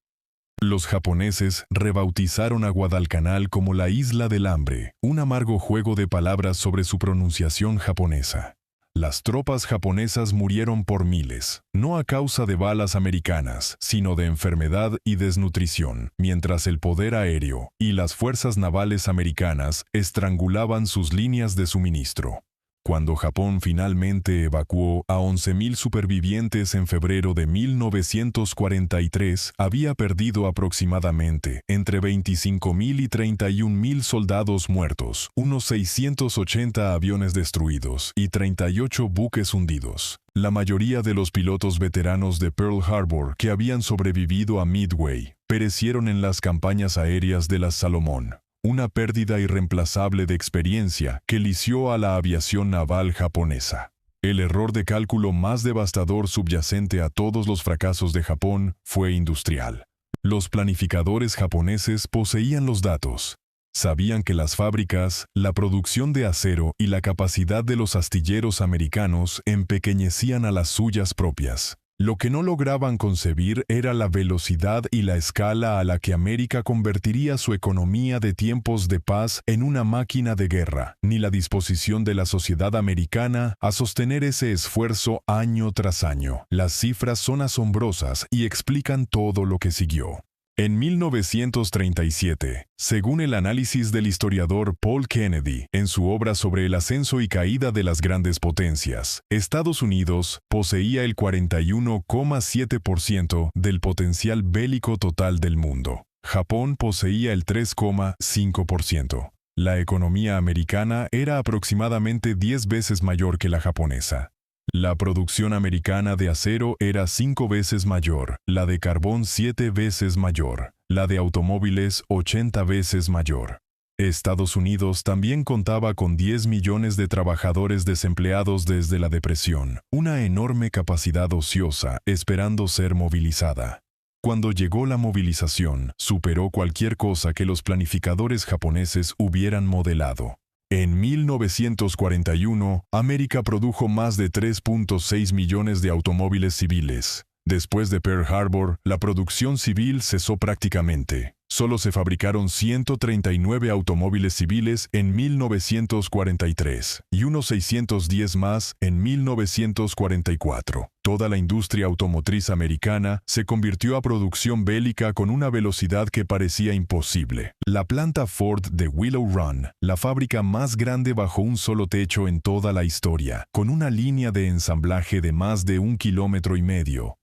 Los japoneses rebautizaron a Guadalcanal como la Isla del Hambre, un amargo juego de palabras sobre su pronunciación japonesa. Las tropas japonesas murieron por miles, no a causa de balas americanas, sino de enfermedad y desnutrición, mientras el poder aéreo y las fuerzas navales americanas estrangulaban sus líneas de suministro. Cuando Japón finalmente evacuó a 11.000 supervivientes en febrero de 1943, había perdido aproximadamente entre 25.000 y 31.000 soldados muertos, unos 680 aviones destruidos y 38 buques hundidos. La mayoría de los pilotos veteranos de Pearl Harbor que habían sobrevivido a Midway perecieron en las campañas aéreas de las Salomón. Una pérdida irreemplazable de experiencia que lició a la aviación naval japonesa. El error de cálculo más devastador subyacente a todos los fracasos de Japón fue industrial. Los planificadores japoneses poseían los datos. Sabían que las fábricas, la producción de acero y la capacidad de los astilleros americanos empequeñecían a las suyas propias. Lo que no lograban concebir era la velocidad y la escala a la que América convertiría su economía de tiempos de paz en una máquina de guerra, ni la disposición de la sociedad americana a sostener ese esfuerzo año tras año. Las cifras son asombrosas y explican todo lo que siguió. En 1937, según el análisis del historiador Paul Kennedy, en su obra sobre el ascenso y caída de las grandes potencias, Estados Unidos poseía el 41,7% del potencial bélico total del mundo. Japón poseía el 3,5%. La economía americana era aproximadamente 10 veces mayor que la japonesa. La producción americana de acero era 5 veces mayor, la de carbón 7 veces mayor, la de automóviles 80 veces mayor. Estados Unidos también contaba con 10 millones de trabajadores desempleados desde la depresión, una enorme capacidad ociosa esperando ser movilizada. Cuando llegó la movilización, superó cualquier cosa que los planificadores japoneses hubieran modelado. En 1941, América produjo más de 3.6 millones de automóviles civiles. Después de Pearl Harbor, la producción civil cesó prácticamente. Solo se fabricaron 139 automóviles civiles en 1943 y unos 610 más en 1944. Toda la industria automotriz americana se convirtió a producción bélica con una velocidad que parecía imposible. La planta Ford de Willow Run, la fábrica más grande bajo un solo techo en toda la historia, con una línea de ensamblaje de más de 1,5 kilómetros,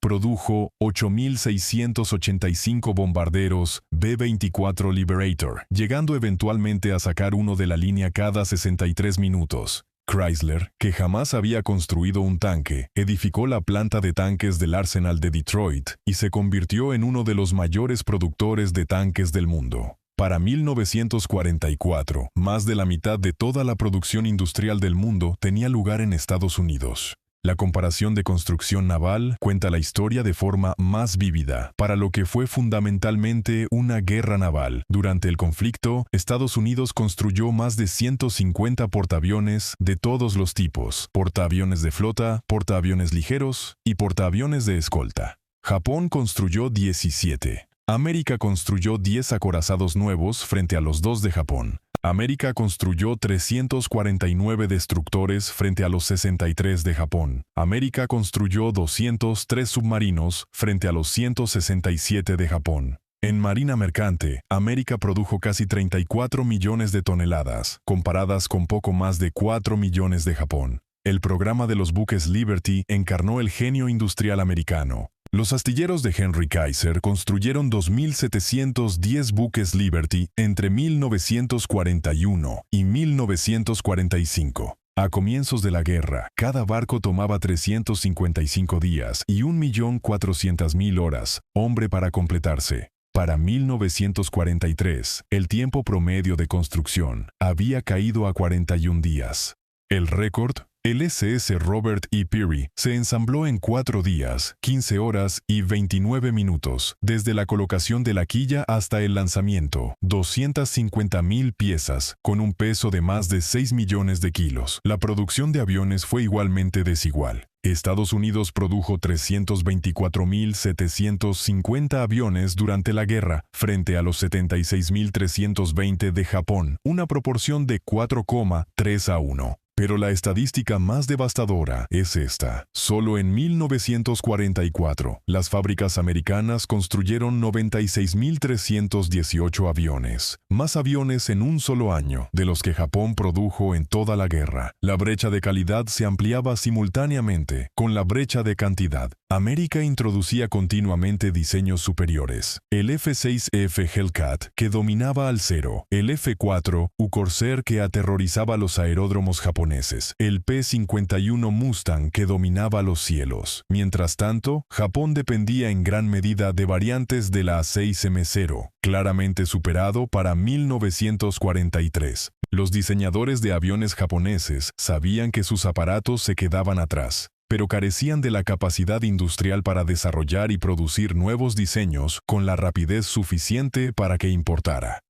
produjo 8.685 bombarderos B-24 Liberator, llegando eventualmente a sacar uno de la línea cada 63 minutos. Chrysler, que jamás había construido un tanque, edificó la planta de tanques del Arsenal de Detroit y se convirtió en uno de los mayores productores de tanques del mundo. Para 1944, más de la mitad de toda la producción industrial del mundo tenía lugar en Estados Unidos. La comparación de construcción naval cuenta la historia de forma más vívida, para lo que fue fundamentalmente una guerra naval. Durante el conflicto, Estados Unidos construyó más de 150 portaaviones de todos los tipos, portaaviones de flota, portaaviones ligeros y portaaviones de escolta. Japón construyó 17. América construyó 10 acorazados nuevos frente a los 2 de Japón. América construyó 349 destructores frente a los 63 de Japón. América construyó 203 submarinos frente a los 167 de Japón. En marina mercante, América produjo casi 34 millones de toneladas, comparadas con poco más de 4 millones de Japón. El programa de los buques Liberty encarnó el genio industrial americano. Los astilleros de Henry Kaiser construyeron 2.710 buques Liberty entre 1941 y 1945. A comienzos de la guerra, cada barco tomaba 355 días y 1.400.000 horas, hombre, para completarse. Para 1943, el tiempo promedio de construcción había caído a 41 días. El récord, el SS Robert E. Peary, se ensambló en 4 días, 15 horas y 29 minutos, desde la colocación de la quilla hasta el lanzamiento, 250.000 piezas, con un peso de más de 6 millones de kilos. La producción de aviones fue igualmente desigual. Estados Unidos produjo 324.750 aviones durante la guerra, frente a los 76.320 de Japón, una proporción de 4,3 a 1. Pero la estadística más devastadora es esta. Solo en 1944, las fábricas americanas construyeron 96.318 aviones, más aviones en un solo año de los que Japón produjo en toda la guerra. La brecha de calidad se ampliaba simultáneamente con la brecha de cantidad. América introducía continuamente diseños superiores. El F-6F Hellcat, que dominaba al cero, el F-4U Corsair, que aterrorizaba los aeródromos japoneses, el P-51 Mustang, que dominaba los cielos. Mientras tanto, Japón dependía en gran medida de variantes de la A6M0, claramente superado para 1943. Los diseñadores de aviones japoneses sabían que sus aparatos se quedaban atrás, pero carecían de la capacidad industrial para desarrollar y producir nuevos diseños con la rapidez suficiente para que importara.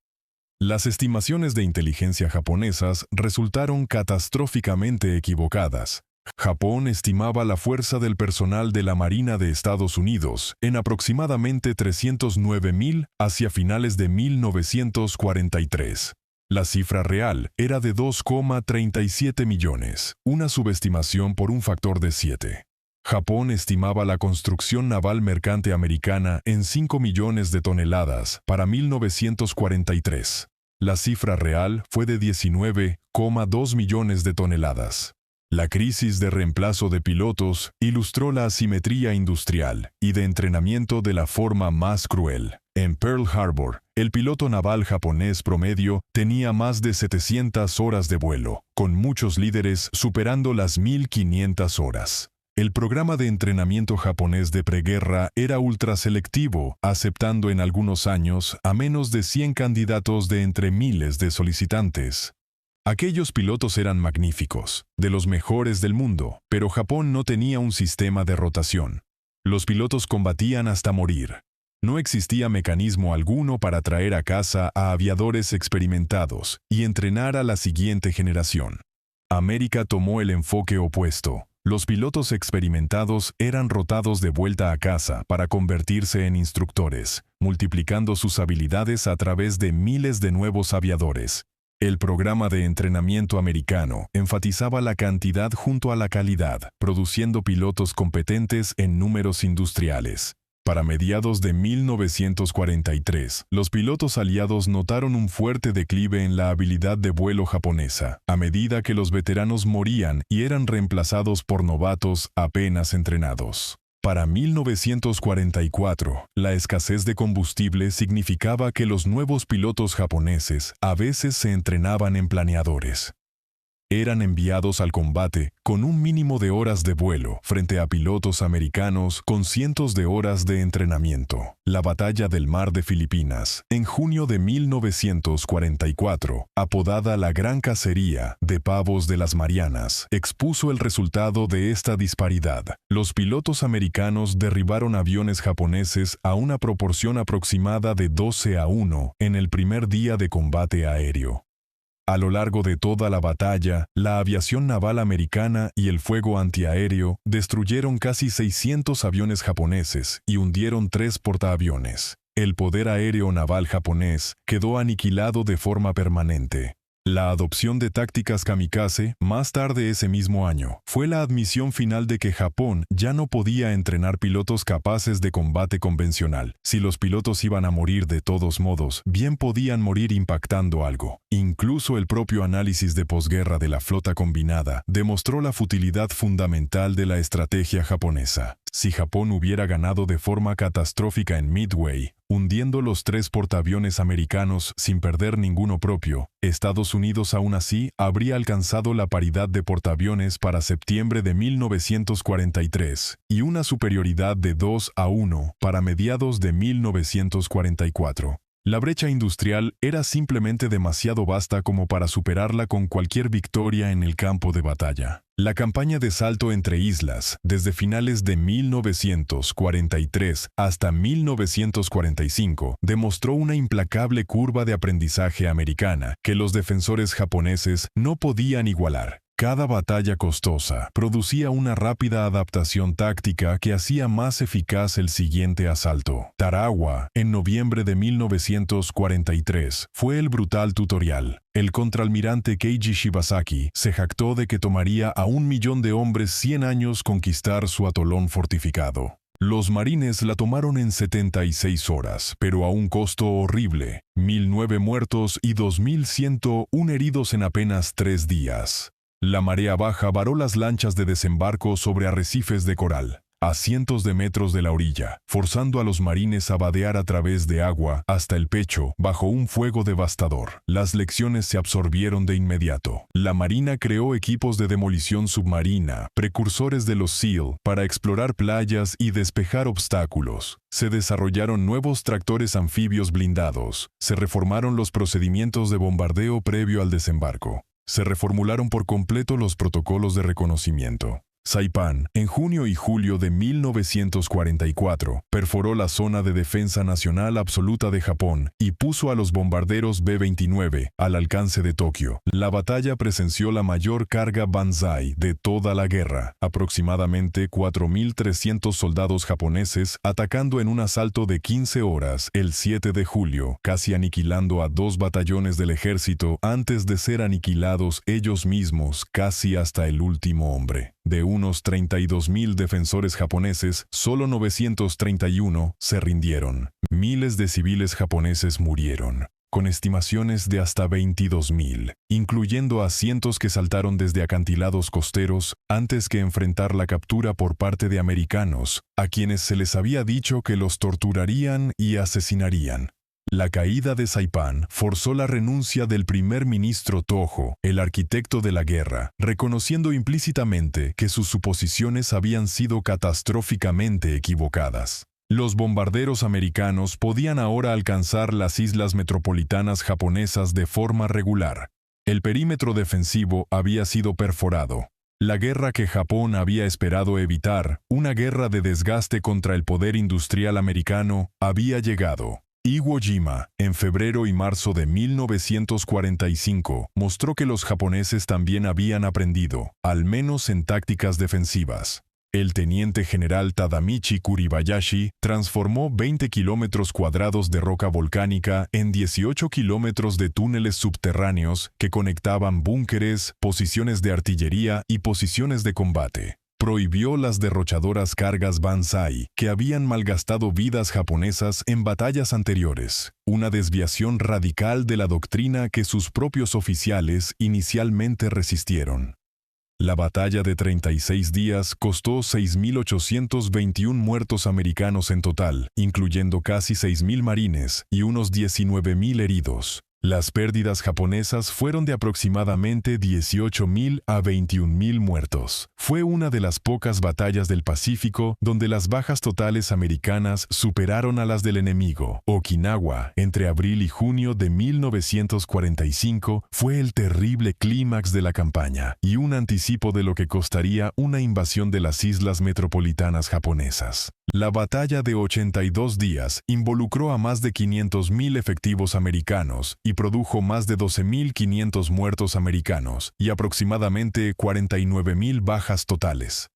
Las estimaciones de inteligencia japonesas resultaron catastróficamente equivocadas. Japón estimaba la fuerza del personal de la Marina de Estados Unidos en aproximadamente 309.000 hacia finales de 1943. La cifra real era de 2,37 millones, una subestimación por un factor de 7. Japón estimaba la construcción naval mercante americana en 5 millones de toneladas para 1943. La cifra real fue de 19,2 millones de toneladas. La crisis de reemplazo de pilotos ilustró la asimetría industrial y de entrenamiento de la forma más cruel. En Pearl Harbor, el piloto naval japonés promedio tenía más de 700 horas de vuelo, con muchos líderes superando las 1.500 horas. El programa de entrenamiento japonés de preguerra era ultraselectivo, aceptando en algunos años a menos de 100 candidatos de entre miles de solicitantes. Aquellos pilotos eran magníficos, de los mejores del mundo, pero Japón no tenía un sistema de rotación. Los pilotos combatían hasta morir. No existía mecanismo alguno para traer a casa a aviadores experimentados y entrenar a la siguiente generación. América tomó el enfoque opuesto. Los pilotos experimentados eran rotados de vuelta a casa para convertirse en instructores, multiplicando sus habilidades a través de miles de nuevos aviadores. El programa de entrenamiento americano enfatizaba la cantidad junto a la calidad, produciendo pilotos competentes en números industriales. Para mediados de 1943, los pilotos aliados notaron un fuerte declive en la habilidad de vuelo japonesa, a medida que los veteranos morían y eran reemplazados por novatos apenas entrenados. Para 1944, la escasez de combustible significaba que los nuevos pilotos japoneses a veces se entrenaban en planeadores. Eran enviados al combate con un mínimo de horas de vuelo frente a pilotos americanos con cientos de horas de entrenamiento. La Batalla del Mar de Filipinas, en junio de 1944, apodada la Gran Cacería de Pavos de las Marianas, expuso el resultado de esta disparidad. Los pilotos americanos derribaron aviones japoneses a una proporción aproximada de 12-1 en el primer día de combate aéreo. A lo largo de toda la batalla, la aviación naval americana y el fuego antiaéreo destruyeron casi 600 aviones japoneses y hundieron 3 portaaviones. El poder aéreo naval japonés quedó aniquilado de forma permanente. La adopción de tácticas kamikaze, más tarde ese mismo año, fue la admisión final de que Japón ya no podía entrenar pilotos capaces de combate convencional. Si los pilotos iban a morir de todos modos, bien podían morir impactando algo. Incluso el propio análisis de posguerra de la flota combinada demostró la futilidad fundamental de la estrategia japonesa. Si Japón hubiera ganado de forma catastrófica en Midway, hundiendo los 3 portaaviones americanos sin perder ninguno propio, Estados Unidos aún así habría alcanzado la paridad de portaaviones para septiembre de 1943 y una superioridad de 2-1 para mediados de 1944. La brecha industrial era simplemente demasiado vasta como para superarla con cualquier victoria en el campo de batalla. La campaña de salto entre islas, desde finales de 1943 hasta 1945, demostró una implacable curva de aprendizaje americana que los defensores japoneses no podían igualar. Cada batalla costosa producía una rápida adaptación táctica que hacía más eficaz el siguiente asalto. Tarawa, en noviembre de 1943, fue el brutal tutorial. El contraalmirante Keiji Shibasaki se jactó de que tomaría a 1.000.000 de hombres 100 años conquistar su atolón fortificado. Los marines la tomaron en 76 horas, pero a un costo horrible: 1.009 muertos y 2.101 heridos en apenas 3 días. La marea baja varó las lanchas de desembarco sobre arrecifes de coral, a cientos de metros de la orilla, forzando a los marines a vadear a través de agua hasta el pecho bajo un fuego devastador. Las lecciones se absorbieron de inmediato. La Marina creó equipos de demolición submarina, precursores de los SEAL, para explorar playas y despejar obstáculos. Se desarrollaron nuevos tractores anfibios blindados. Se reformaron los procedimientos de bombardeo previo al desembarco. Se reformularon por completo los protocolos de reconocimiento. Saipan, en junio y julio de 1944, perforó la zona de defensa nacional absoluta de Japón y puso a los bombarderos B-29 al alcance de Tokio. La batalla presenció la mayor carga Banzai de toda la guerra, aproximadamente 4.300 soldados japoneses atacando en un asalto de 15 horas el 7 de julio, casi aniquilando a 2 batallones del ejército antes de ser aniquilados ellos mismos casi hasta el último hombre. De unos 32.000 defensores japoneses, solo 931 se rindieron. Miles de civiles japoneses murieron, con estimaciones de hasta 22.000, incluyendo a cientos que saltaron desde acantilados costeros antes que enfrentar la captura por parte de americanos, a quienes se les había dicho que los torturarían y asesinarían. La caída de Saipan forzó la renuncia del primer ministro Tojo, el arquitecto de la guerra, reconociendo implícitamente que sus suposiciones habían sido catastróficamente equivocadas. Los bombarderos americanos podían ahora alcanzar las islas metropolitanas japonesas de forma regular. El perímetro defensivo había sido perforado. La guerra que Japón había esperado evitar, una guerra de desgaste contra el poder industrial americano, había llegado. Iwo Jima, en febrero y marzo de 1945, mostró que los japoneses también habían aprendido, al menos en tácticas defensivas. El teniente general Tadamichi Kuribayashi transformó 20 kilómetros cuadrados de roca volcánica en 18 kilómetros de túneles subterráneos que conectaban búnkeres, posiciones de artillería y posiciones de combate. Prohibió las derrochadoras cargas Banzai, que habían malgastado vidas japonesas en batallas anteriores, una desviación radical de la doctrina que sus propios oficiales inicialmente resistieron. La batalla de 36 días costó 6.821 muertos americanos en total, incluyendo casi 6.000 marines y unos 19.000 heridos. Las pérdidas japonesas fueron de aproximadamente 18.000 a 21.000 muertos. Fue una de las pocas batallas del Pacífico donde las bajas totales americanas superaron a las del enemigo. Okinawa, entre abril y junio de 1945, fue el terrible clímax de la campaña y un anticipo de lo que costaría una invasión de las islas metropolitanas japonesas. La batalla de 82 días involucró a más de 500.000 efectivos americanos y produjo más de 12.500 muertos americanos y aproximadamente 49.000 bajas totales.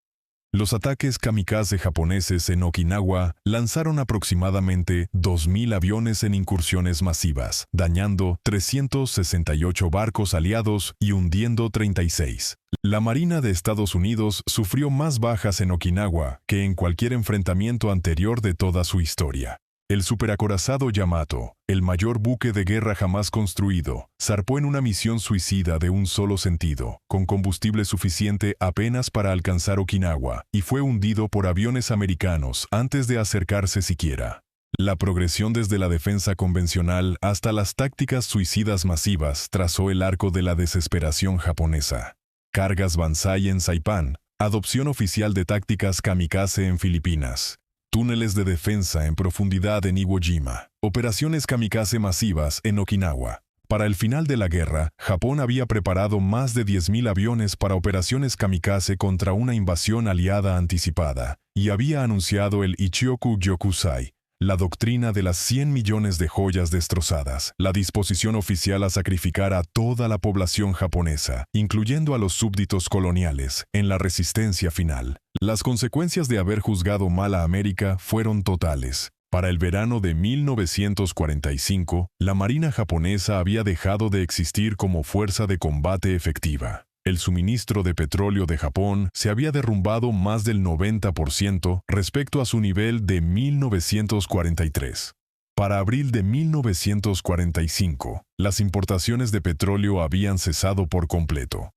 Los ataques kamikaze japoneses en Okinawa lanzaron aproximadamente 2.000 aviones en incursiones masivas, dañando 368 barcos aliados y hundiendo 36. La Marina de Estados Unidos sufrió más bajas en Okinawa que en cualquier enfrentamiento anterior de toda su historia. El superacorazado Yamato, el mayor buque de guerra jamás construido, zarpó en una misión suicida de un solo sentido, con combustible suficiente apenas para alcanzar Okinawa, y fue hundido por aviones americanos antes de acercarse siquiera. La progresión desde la defensa convencional hasta las tácticas suicidas masivas trazó el arco de la desesperación japonesa. Cargas Banzai en Saipan, adopción oficial de tácticas kamikaze en Filipinas. Túneles de defensa en profundidad en Iwo Jima. Operaciones kamikaze masivas en Okinawa. Para el final de la guerra, Japón había preparado más de 10.000 aviones para operaciones kamikaze contra una invasión aliada anticipada, y había anunciado el Ichioku Gyokusai, la doctrina de las 100 millones de joyas destrozadas, la disposición oficial a sacrificar a toda la población japonesa, incluyendo a los súbditos coloniales, en la resistencia final. Las consecuencias de haber juzgado mal a América fueron totales. Para el verano de 1945, la Marina japonesa había dejado de existir como fuerza de combate efectiva. El suministro de petróleo de Japón se había derrumbado más del 90% respecto a su nivel de 1943. Para abril de 1945, las importaciones de petróleo habían cesado por completo.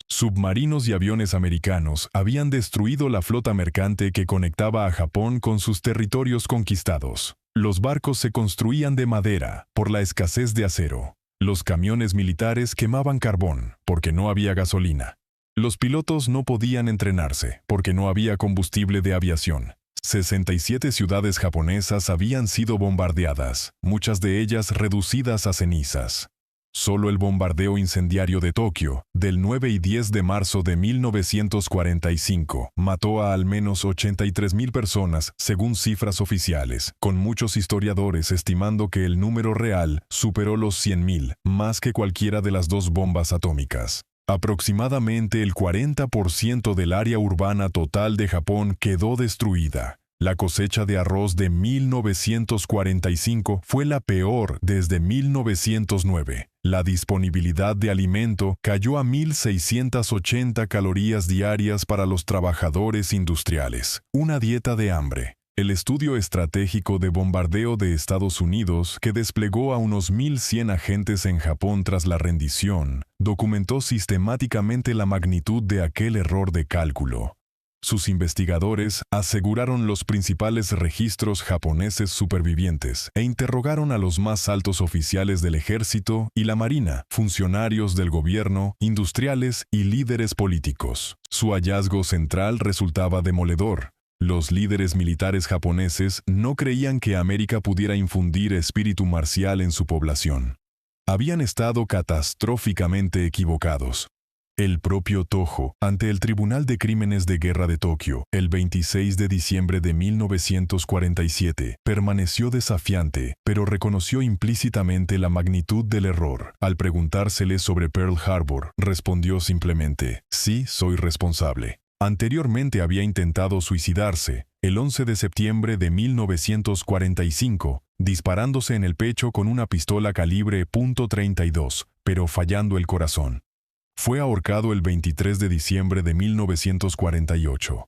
Submarinos y aviones americanos habían destruido la flota mercante que conectaba a Japón con sus territorios conquistados. Los barcos se construían de madera por la escasez de acero. Los camiones militares quemaban carbón porque no había gasolina. Los pilotos no podían entrenarse porque no había combustible de aviación. 67 ciudades japonesas habían sido bombardeadas, muchas de ellas reducidas a cenizas. Solo el bombardeo incendiario de Tokio, del 9 y 10 de marzo de 1945, mató a al menos 83.000 personas, según cifras oficiales, con muchos historiadores estimando que el número real superó los 100.000, más que cualquiera de las dos bombas atómicas. Aproximadamente el 40% del área urbana total de Japón quedó destruida. La cosecha de arroz de 1945 fue la peor desde 1909. La disponibilidad de alimento cayó a 1.680 calorías diarias para los trabajadores industriales. Una dieta de hambre. El estudio estratégico de bombardeo de Estados Unidos, que desplegó a unos 1.100 agentes en Japón tras la rendición, documentó sistemáticamente la magnitud de aquel error de cálculo. Sus investigadores aseguraron los principales registros japoneses supervivientes e interrogaron a los más altos oficiales del ejército y la marina, funcionarios del gobierno, industriales y líderes políticos. Su hallazgo central resultaba demoledor. Los líderes militares japoneses no creían que América pudiera infundir espíritu marcial en su población. Habían estado catastróficamente equivocados. El propio Toho, ante el Tribunal de Crímenes de Guerra de Tokio, el 26 de diciembre de 1947, permaneció desafiante, pero reconoció implícitamente la magnitud del error. Al preguntársele sobre Pearl Harbor, respondió simplemente, «Sí, soy responsable». Anteriormente había intentado suicidarse, el 11 de septiembre de 1945, disparándose en el pecho con una pistola calibre .32, pero fallando el corazón. Fue ahorcado el 23 de diciembre de 1948.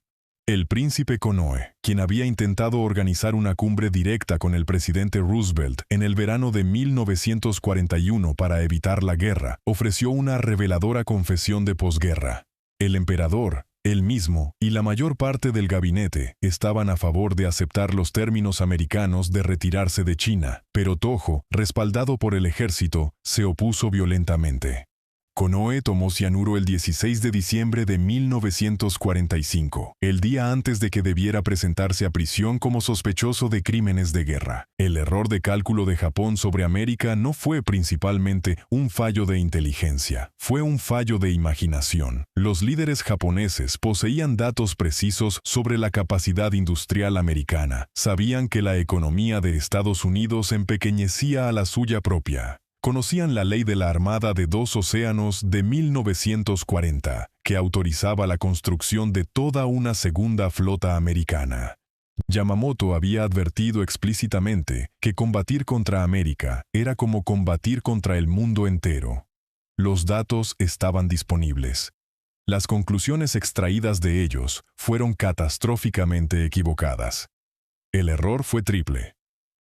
El príncipe Konoe, quien había intentado organizar una cumbre directa con el presidente Roosevelt en el verano de 1941 para evitar la guerra, ofreció una reveladora confesión de posguerra. El emperador, él mismo y la mayor parte del gabinete estaban a favor de aceptar los términos americanos de retirarse de China, pero Tojo, respaldado por el ejército, se opuso violentamente. Konoe tomó cianuro el 16 de diciembre de 1945, el día antes de que debiera presentarse a prisión como sospechoso de crímenes de guerra. El error de cálculo de Japón sobre América no fue principalmente un fallo de inteligencia, fue un fallo de imaginación. Los líderes japoneses poseían datos precisos sobre la capacidad industrial americana. Sabían que la economía de Estados Unidos empequeñecía a la suya propia. Conocían la ley de la Armada de dos Océanos de 1940, que autorizaba la construcción de toda una segunda flota americana. Yamamoto había advertido explícitamente que combatir contra América era como combatir contra el mundo entero. Los datos estaban disponibles. Las conclusiones extraídas de ellos fueron catastróficamente equivocadas. El error fue triple.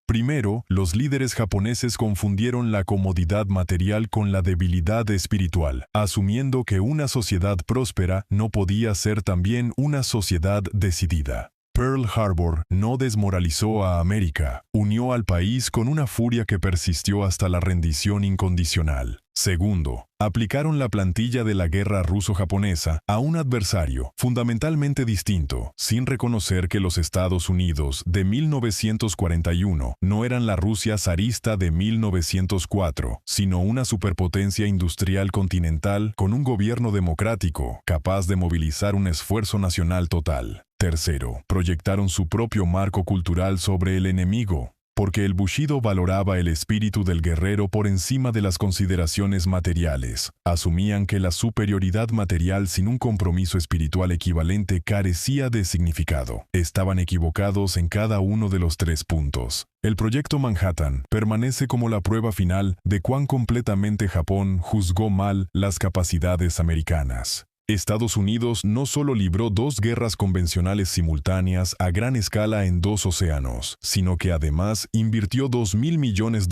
Primero, los líderes japoneses confundieron la comodidad material con la debilidad espiritual, asumiendo que una sociedad próspera no podía ser también una sociedad decidida. Pearl Harbor no desmoralizó a América, unió al país con una furia que persistió hasta la rendición incondicional. Segundo, aplicaron la plantilla de la guerra ruso-japonesa a un adversario fundamentalmente distinto, sin reconocer que los Estados Unidos de 1941 no eran la Rusia zarista de 1904, sino una superpotencia industrial continental con un gobierno democrático capaz de movilizar un esfuerzo nacional total. Tercero, proyectaron su propio marco cultural sobre el enemigo, porque el Bushido valoraba el espíritu del guerrero por encima de las consideraciones materiales. Asumían que la superioridad material sin un compromiso espiritual equivalente carecía de significado. Estaban equivocados en cada uno de los 3 puntos. El Proyecto Manhattan permanece como la prueba final de cuán completamente Japón juzgó mal las capacidades americanas. Estados Unidos no solo libró 2 guerras convencionales simultáneas a gran escala en 2 océanos, sino que además invirtió $2.000 millones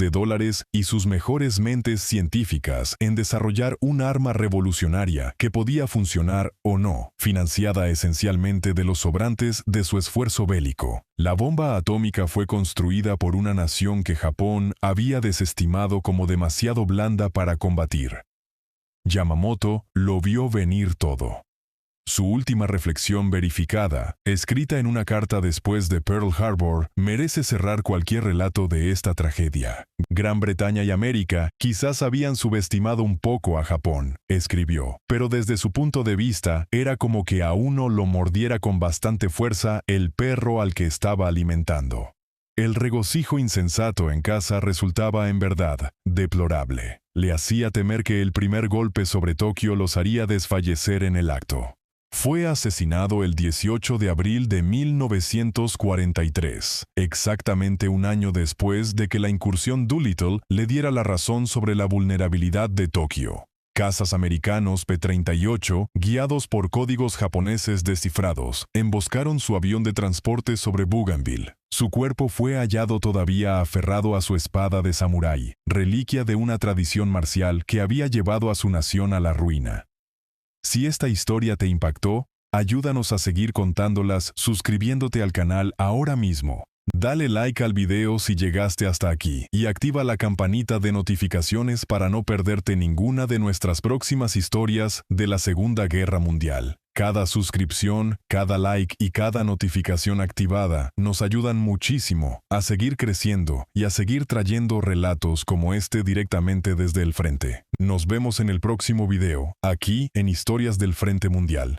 y sus mejores mentes científicas en desarrollar un arma revolucionaria que podía funcionar o no, financiada esencialmente de los sobrantes de su esfuerzo bélico. La bomba atómica fue construida por una nación que Japón había desestimado como demasiado blanda para combatir. Yamamoto lo vio venir todo. Su última reflexión verificada, escrita en una carta después de Pearl Harbor, merece cerrar cualquier relato de esta tragedia. Gran Bretaña y América quizás habían subestimado un poco a Japón, escribió, pero desde su punto de vista era como que a uno lo mordiera con bastante fuerza el perro al que estaba alimentando. El regocijo insensato en casa resultaba en verdad deplorable. Le hacía temer que el primer golpe sobre Tokio los haría desfallecer en el acto. Fue asesinado el 18 de abril de 1943, exactamente un año después de que la incursión Doolittle le diera la razón sobre la vulnerabilidad de Tokio. Cazas americanos P-38, guiados por códigos japoneses descifrados, emboscaron su avión de transporte sobre Bougainville. Su cuerpo fue hallado todavía aferrado a su espada de samurái, reliquia de una tradición marcial que había llevado a su nación a la ruina. Si esta historia te impactó, ayúdanos a seguir contándolas suscribiéndote al canal ahora mismo. Dale like al video si llegaste hasta aquí y activa la campanita de notificaciones para no perderte ninguna de nuestras próximas historias de la Segunda Guerra Mundial. Cada suscripción, cada like y cada notificación activada nos ayudan muchísimo a seguir creciendo y a seguir trayendo relatos como este directamente desde el frente. Nos vemos en el próximo video, aquí en Historias del Frente Mundial.